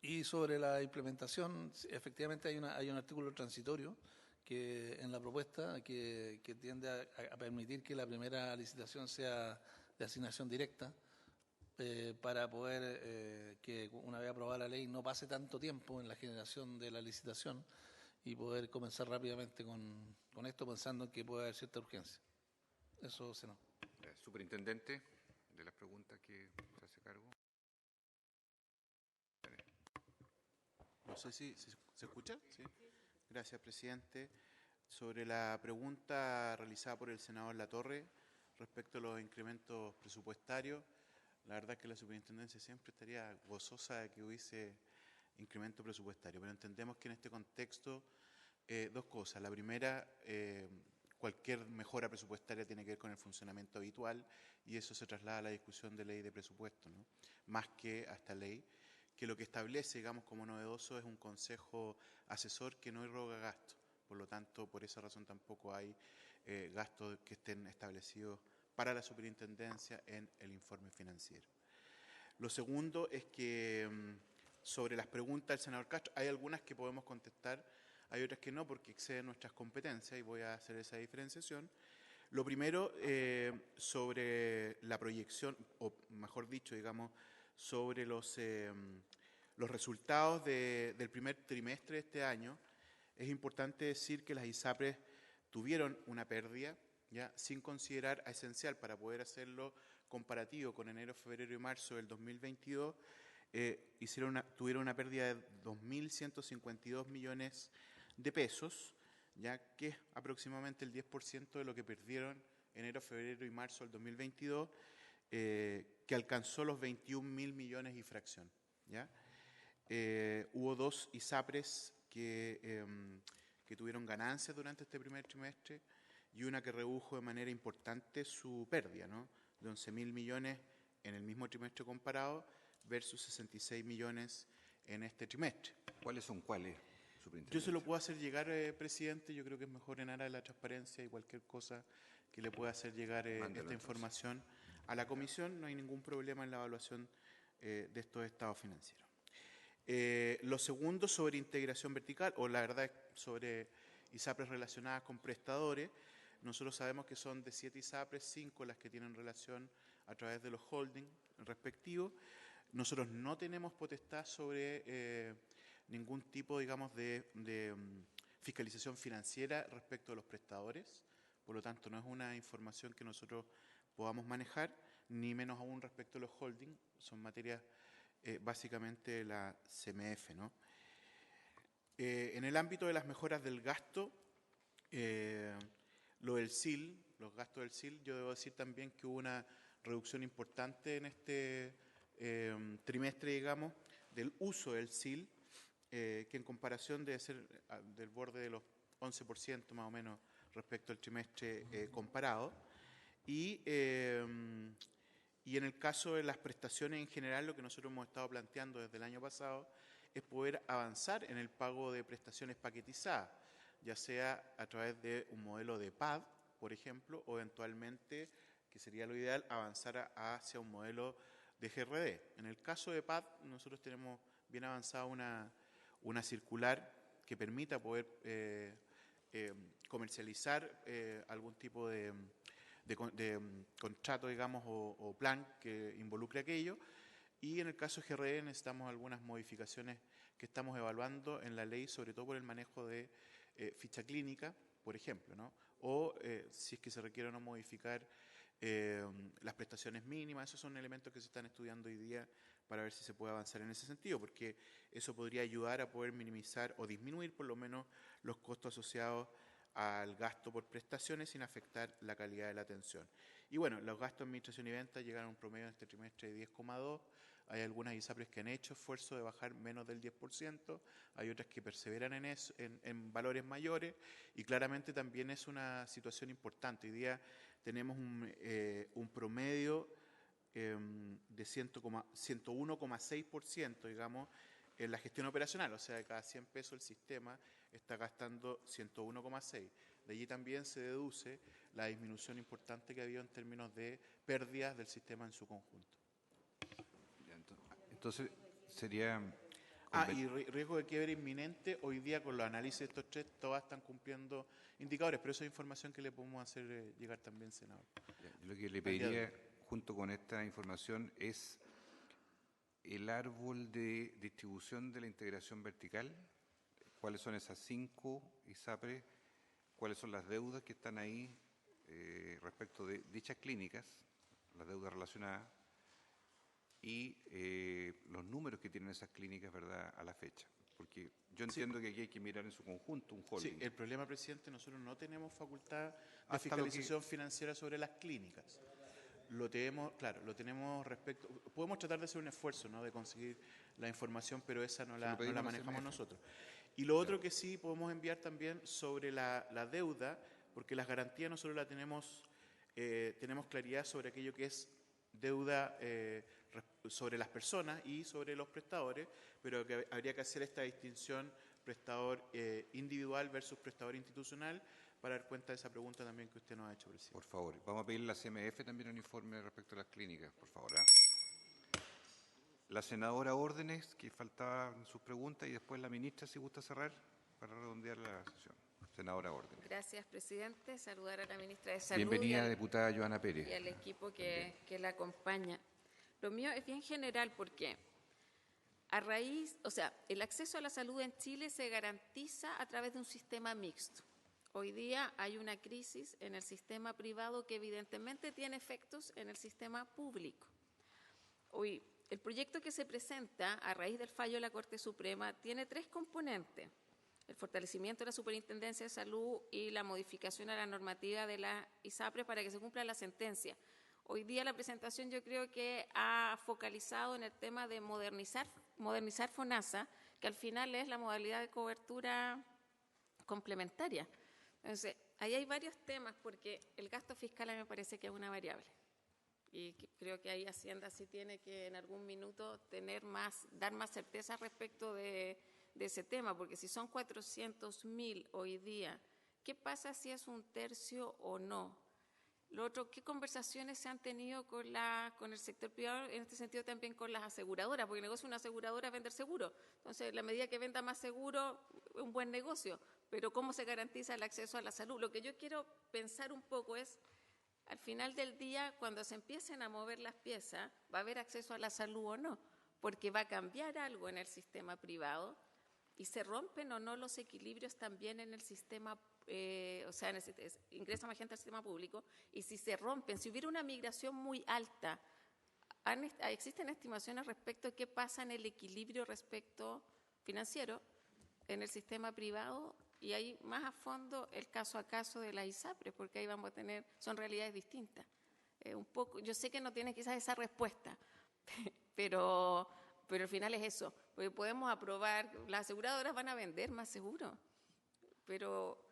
Y sobre la implementación, efectivamente hay un artículo transitorio que en la propuesta que tiende a permitir que la primera licitación sea de asignación directa, para poder que una vez aprobada la ley no pase tanto tiempo en la generación de la licitación y poder comenzar rápidamente con esto, pensando en que puede haber cierta urgencia. Eso, senador. Superintendente, de las preguntas que se hace cargo. No sé si se escucha. ¿Sí? Gracias, presidente. Sobre la pregunta realizada por el senador Latorre respecto a los incrementos presupuestarios, la verdad es que la superintendencia siempre estaría gozosa de que hubiese incremento presupuestario, pero entendemos que en este contexto dos cosas. La primera, cualquier mejora presupuestaria tiene que ver con el funcionamiento habitual y eso se traslada a la discusión de ley de presupuesto, ¿no? Más que a esta ley, que lo que establece, digamos, como novedoso es un consejo asesor que no irroga gastos. Por lo tanto, por esa razón tampoco hay gastos que estén establecidos para la superintendencia en el informe financiero. Lo segundo es que sobre las preguntas del senador Castro, hay algunas que podemos contestar, hay otras que no, porque exceden nuestras competencias y voy a hacer esa diferenciación. Lo primero, sobre la proyección, o mejor dicho, digamos, sobre los resultados del primer trimestre de este año, es importante decir que las ISAPRES tuvieron una pérdida, ya sin considerar a esencial para poder hacerlo comparativo con enero, febrero y marzo del 2022, tuvieron una pérdida de 2.152 millones de pesos, ya que es aproximadamente el 10% de lo que perdieron enero, febrero y marzo del 2022, que alcanzó los 21.000 millones y fracción. ¿Ya? Hubo dos ISAPRES que tuvieron ganancias durante este primer trimestre y una que redujo de manera importante su pérdida, ¿no? De 11.000 millones en el mismo trimestre comparado versus 66 millones en este trimestre. ¿Cuáles son cuáles, superintendente? Yo se lo puedo hacer llegar, presidente. Yo creo que es mejor en aras de la transparencia y cualquier cosa que le pueda hacer llegar esta información a la comisión. No hay ningún problema en la evaluación de estos estados financieros. Lo segundo, sobre integración vertical, o la verdad sobre ISAPRES relacionadas con prestadores. Nosotros sabemos que son de 7 ISAPRES, 5 las que tienen relación a través de los holdings respectivos. Nosotros no tenemos potestad sobre ningún tipo, digamos, de fiscalización financiera respecto de los prestadores. Por lo tanto, no es una información que nosotros podamos manejar, ni menos aún respecto a los holdings. Son materias básicamente de la CMF, ¿no? En el ámbito de las mejoras del gasto, lo del SIL, los gastos del SIL, yo debo decir también que hubo una reducción importante en este trimestre, digamos, del uso del SIL, que en comparación debe ser del borde de los 11% más o menos respecto al trimestre comparado. Y en el caso de las prestaciones en general, lo que nosotros hemos estado planteando desde el año pasado es poder avanzar en el pago de prestaciones paquetizadas, ya sea a través de un modelo de PAD, por ejemplo, o eventualmente, que sería lo ideal, avanzar hacia un modelo de GRD. En el caso de PAD, nosotros tenemos bien avanzada una circular que permita poder comercializar algún tipo de contrato, digamos, o plan que involucre aquello. Y en el caso de GRD necesitamos algunas modificaciones que estamos evaluando en la ley, sobre todo por el manejo de ficha clínica, por ejemplo, ¿no? O si es que se requiere o no modificar las prestaciones mínimas. Esos son elementos que se están estudiando hoy día para ver si se puede avanzar en ese sentido, porque eso podría ayudar a poder minimizar o disminuir por lo menos los costos asociados al gasto por prestaciones sin afectar la calidad de la atención. Y bueno, los gastos de administración y venta llegaron a un promedio en este trimestre de 10,2. Hay algunas ISAPRES que han hecho esfuerzo de bajar menos del 10%, hay otras que perseveran en eso, en valores mayores, y claramente también es una situación importante. Hoy día tenemos un promedio de 101,6%, digamos, en la gestión operacional, o sea, de cada 100 pesos el sistema está gastando 101,6. De allí también se deduce la disminución importante que ha habido en términos de pérdidas del sistema en su conjunto. Entonces, sería... y riesgo de quiebre inminente, hoy día con los análisis de estos tres, todas están cumpliendo indicadores, pero esa es información que le podemos hacer llegar también, senador. Lo que le pediría, junto con esta información, es el árbol de distribución de la integración vertical. ¿Cuáles son esas 5 ISAPRES? ¿Cuáles son las deudas que están ahí respecto de dichas clínicas, las deudas relacionadas? y los números que tienen esas clínicas, ¿verdad?, a la fecha. Porque yo entiendo que aquí hay que mirar en su conjunto un holding. Sí, el problema, presidente, nosotros no tenemos facultad de Hasta lo que- fiscalización financiera sobre las clínicas. Lo tenemos, claro, lo tenemos respecto. Podemos tratar de hacer un esfuerzo, ¿no?, de conseguir la información, pero esa no la pedimos a la manejamos CMF. nosotros. Y lo otro que sí podemos enviar también sobre la deuda, porque las garantías nosotros la tenemos claridad sobre aquello que es deuda sobre las personas y sobre los prestadores, pero que habría que hacer esta distinción prestador individual versus prestador institucional para dar cuenta de esa pregunta también que usted nos ha hecho, presidente. Por favor, vamos a pedirle a la CMF también un informe respecto a las clínicas, por favor. La senadora Órdenes, que faltaba en sus preguntas, y después la ministra, si gusta cerrar, para redondear la sesión. Senadora Órdenes. Gracias, presidente. Saludar a la ministra de Salud Bienvenida, diputada Joana Pérez. y al equipo que la acompaña. Lo mío es bien general porque el acceso a la salud en Chile se garantiza a través de un sistema mixto. Hoy día hay una crisis en el sistema privado que evidentemente tiene efectos en el sistema público. Hoy, el proyecto que se presenta a raíz del fallo de la Corte Suprema tiene 3 componentes: el fortalecimiento de la Superintendencia de Salud y la modificación a la normativa de la ISAPRES para que se cumpla la sentencia. Hoy día la presentación yo creo que ha focalizado en el tema de modernizar FONASA, que al final es la modalidad de cobertura complementaria. Entonces, ahí hay varios temas porque el gasto fiscal a mí me parece que es una variable. Y creo que ahí Hacienda sí tiene que en algún minuto dar más certeza respecto de ese tema, porque si son 400.000 hoy día, ¿qué pasa si es 1/3 o no? Lo otro, ¿qué conversaciones se han tenido con el sector privado, en este sentido también con las aseguradoras? Porque el negocio de una aseguradora es vender seguro. Entonces, la medida que venda más seguro, es un buen negocio. Pero ¿cómo se garantiza el acceso a la salud? Lo que yo quiero pensar un poco es, al final del día, cuando se empiecen a mover las piezas, ¿va a haber acceso a la salud o no? Porque va a cambiar algo en el sistema privado y se rompen o no los equilibrios también en el sistema, ingresa más gente al sistema público, y si se rompen, si hubiera una migración muy alta, existen estimaciones respecto a qué pasa en el equilibrio respecto financiero en el sistema privado, y ahí más a fondo el caso a caso de la ISAPRES, porque ahí vamos a tener, son realidades distintas. Yo sé que no tiene quizás esa respuesta, pero al final es eso, porque podemos aprobar, las aseguradoras van a vender más seguro, pero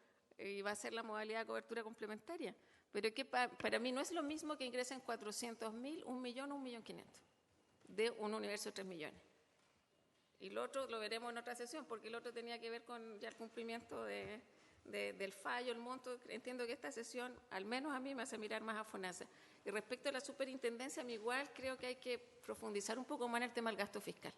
va a ser la modalidad de cobertura complementaria. Pero que para mí no es lo mismo que ingresen 400.000, 1 millón o 1.500.000 de un universo de 3 millones. Y lo otro lo veremos en otra sesión, porque el otro tenía que ver con ya el cumplimiento del fallo, el monto. Entiendo que esta sesión, al menos a mí, me hace mirar más a FONASA. Y respecto a la superintendencia, a mí igual creo que hay que profundizar un poco más en el tema del gasto fiscal.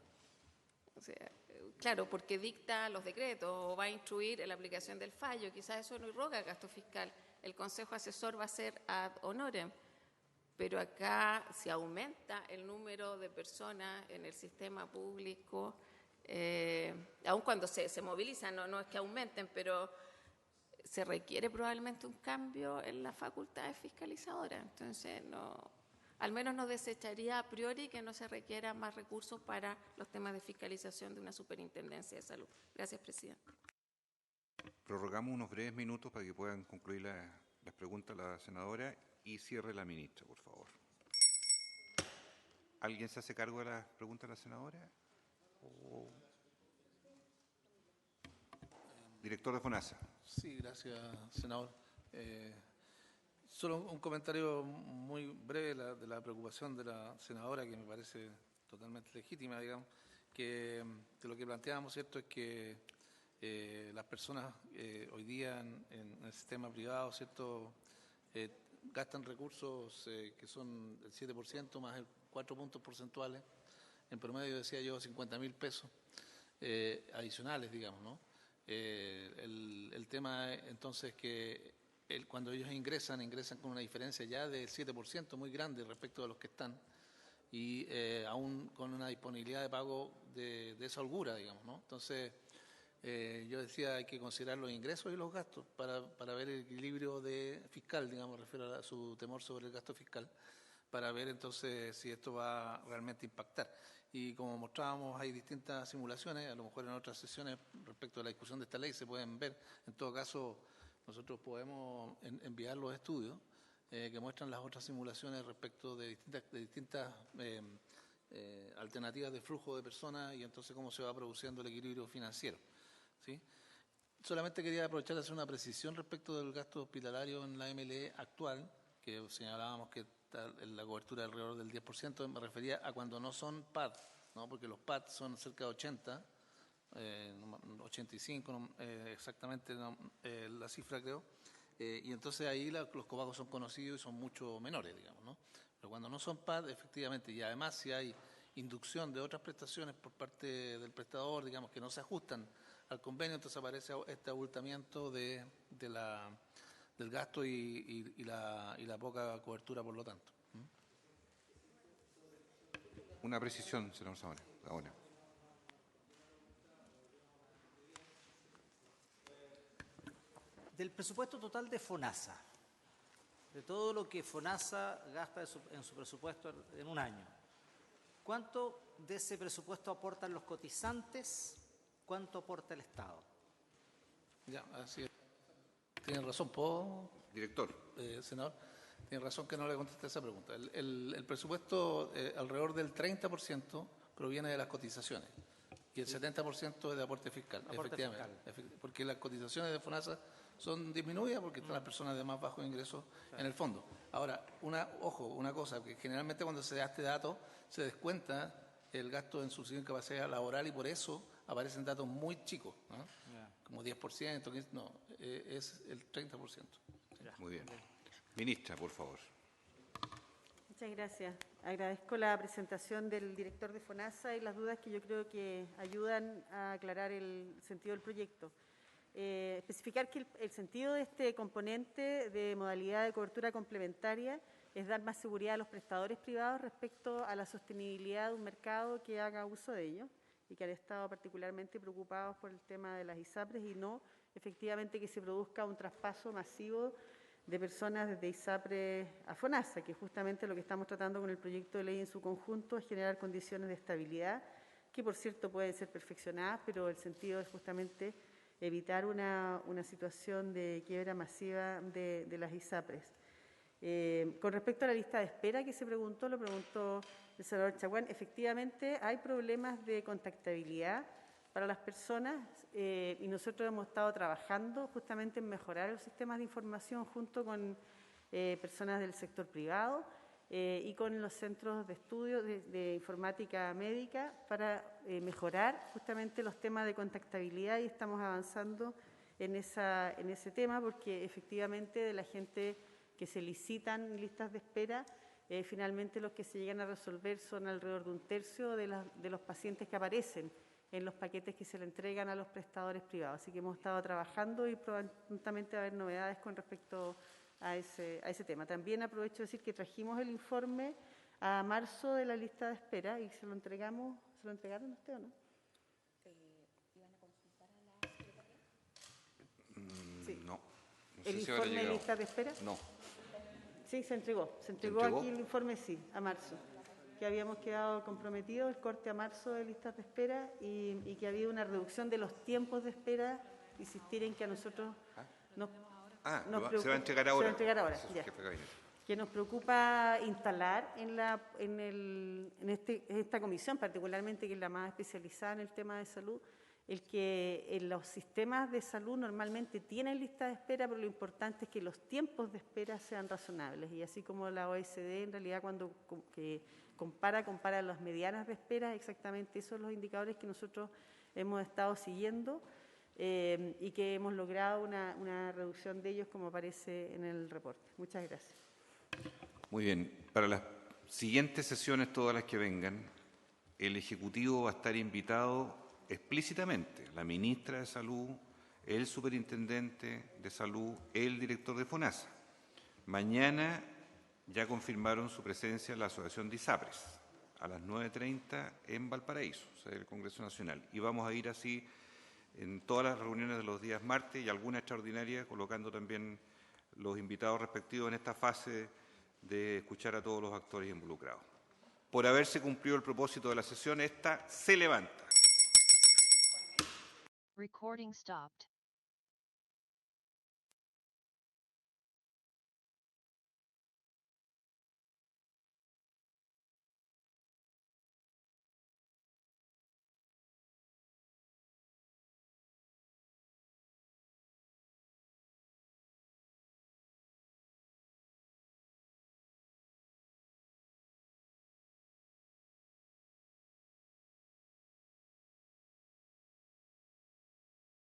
O sea, claro, porque dicta los decretos o va a instruir en la aplicación del fallo. Quizás eso no irroga el gasto fiscal. El Consejo Asesor va a ser ad honorem. Pero acá, si aumenta el número de personas en el sistema público, aun cuando se movilizan, no es que aumenten, pero se requiere probablemente un cambio en las facultades fiscalizadoras. Entonces, al menos no desecharía a priori que no se requiera más recursos para los temas de fiscalización de una superintendencia de salud. Gracias, presidente. Prorrogamos unos breves minutos para que puedan concluir las preguntas la senadora y cierre la ministra, por favor. ¿Alguien se hace cargo de las preguntas de la senadora? Director de FONASA. Sí, gracias, senador. Solo un comentario muy breve de la preocupación de la senadora, que me parece totalmente legítima, digamos, que de lo que planteábamos, ¿cierto?, es que las personas hoy día en el sistema privado, ¿cierto?, gastan recursos que son el 7% más el 4 puntos porcentuales, en promedio, decía yo, 50.000 pesos adicionales, digamos, ¿no? El tema, entonces, que cuando ellos ingresan con una diferencia ya del 7%, muy grande respecto a los que están, y aún con una disponibilidad de pago de esa holgura, digamos, ¿no? Entonces, yo decía, hay que considerar los ingresos y los gastos para ver el equilibrio fiscal, digamos, refiero a su temor sobre el gasto fiscal, para ver entonces si esto va realmente a impactar. Y como mostrábamos, hay distintas simulaciones, a lo mejor en otras sesiones respecto a la discusión de esta ley se pueden ver. En todo caso, nosotros podemos enviar los estudios que muestran las otras simulaciones respecto de distintas alternativas de flujo de personas y entonces cómo se va produciendo el equilibrio financiero, ¿sí? Solamente quería aprovechar de hacer una precisión respecto del gasto hospitalario en la MLE actual, que señalábamos que está en la cobertura alrededor del 10%, me refería a cuando no son PAD, ¿no? Porque los PAD son cerca de 80, 85 exactamente la cifra creo, y entonces ahí los copagos son conocidos y son mucho menores, digamos, ¿no? Pero cuando no son PAD, efectivamente, y además si hay inducción de otras prestaciones por parte del prestador, digamos, que no se ajustan al convenio, entonces aparece este abultamiento del gasto y la poca cobertura, por lo tanto. Una precisión, senador Zamora. Ahora. Del presupuesto total de FONASA, de todo lo que FONASA gasta en su presupuesto en un año, ¿cuánto de ese presupuesto aportan los cotizantes? ¿Cuánto aporta el Estado? Ya, así es. Tiene razón, ¿puedo? Director. Senador, tiene razón que no le contesté esa pregunta. El presupuesto, alrededor del 30% proviene de las cotizaciones y el 70% es de aporte fiscal, efectivamente. Porque las cotizaciones de FONASA son disminuidas porque están las personas de más bajos ingresos en el fondo. Ahora, una cosa, que generalmente cuando se da este dato se descuenta el gasto en subsidio de incapacidad laboral y por eso aparecen datos muy chicos, ¿no? Como 10%, 15%, no, es el 30%. Muy bien. Ministra, por favor. Muchas gracias. Agradezco la presentación del director de FONASA y las dudas que yo creo que ayudan a aclarar el sentido del proyecto. Especificar que el sentido de este componente de modalidad de cobertura complementaria es dar más seguridad a los prestadores privados respecto a la sostenibilidad de un mercado que haga uso de ello y que han estado particularmente preocupados por el tema de las ISAPRES y no efectivamente que se produzca un traspaso masivo de personas desde ISAPRES a FONASA, que justamente lo que estamos tratando con el proyecto de ley en su conjunto es generar condiciones de estabilidad, que por cierto pueden ser perfeccionadas, pero el sentido es justamente evitar una situación de quiebra masiva de las ISAPRES. Con respecto a la lista de espera que se preguntó, lo preguntó el senador Chaguán, efectivamente hay problemas de contactabilidad para las personas y nosotros hemos estado trabajando justamente en mejorar los sistemas de información junto con personas del sector privado y con los centros de estudio de informática médica para mejorar justamente los temas de contactabilidad y estamos avanzando en ese tema porque efectivamente de la gente que se licitan listas de espera, finalmente los que se llegan a resolver son alrededor de un tercio de los pacientes que aparecen en los paquetes que se le entregan a los prestadores privados. Así que hemos estado trabajando y prontamente va a haber novedades con respecto a ese tema. También aprovecho de decir que trajimos el informe a marzo de la lista de espera y se lo entregaron a usted o no. ¿Iban a consultar a la secretaría? Sí. No. ¿El informe de lista de espera? No. Sí, se entregó. Se entregó aquí el informe, sí, a marzo. Que habíamos quedado comprometidos, el corte a marzo de listas de espera y que ha habido una reducción de los tiempos de espera, insistir en que a nosotros nos preocupa, se va a entregar ahora. Se va a entregar ahora, ya. Que nos preocupa instalar en esta comisión, particularmente que es la más especializada en el tema de salud, el que en los sistemas de salud normalmente tienen lista de espera, pero lo importante es que los tiempos de espera sean razonables. Y así como la OECD, en realidad, cuando compara las medianas de espera, exactamente esos son los indicadores que nosotros hemos estado siguiendo y que hemos logrado una reducción de ellos, como aparece en el reporte. Muchas gracias. Muy bien. Para las siguientes sesiones, todas las que vengan, el Ejecutivo va a estar invitado explícitamente, la ministra de Salud, el superintendente de Salud, el director de FONASA. Mañana ya confirmaron su presencia en la Asociación de ISAPRES, a las 9:30 en Valparaíso, sede del Congreso Nacional. Y vamos a ir así en todas las reuniones de los días martes y alguna extraordinaria, colocando también los invitados respectivos en esta fase de escuchar a todos los actores involucrados. Por haberse cumplido el propósito de la sesión, esta se levanta. Recording stopped.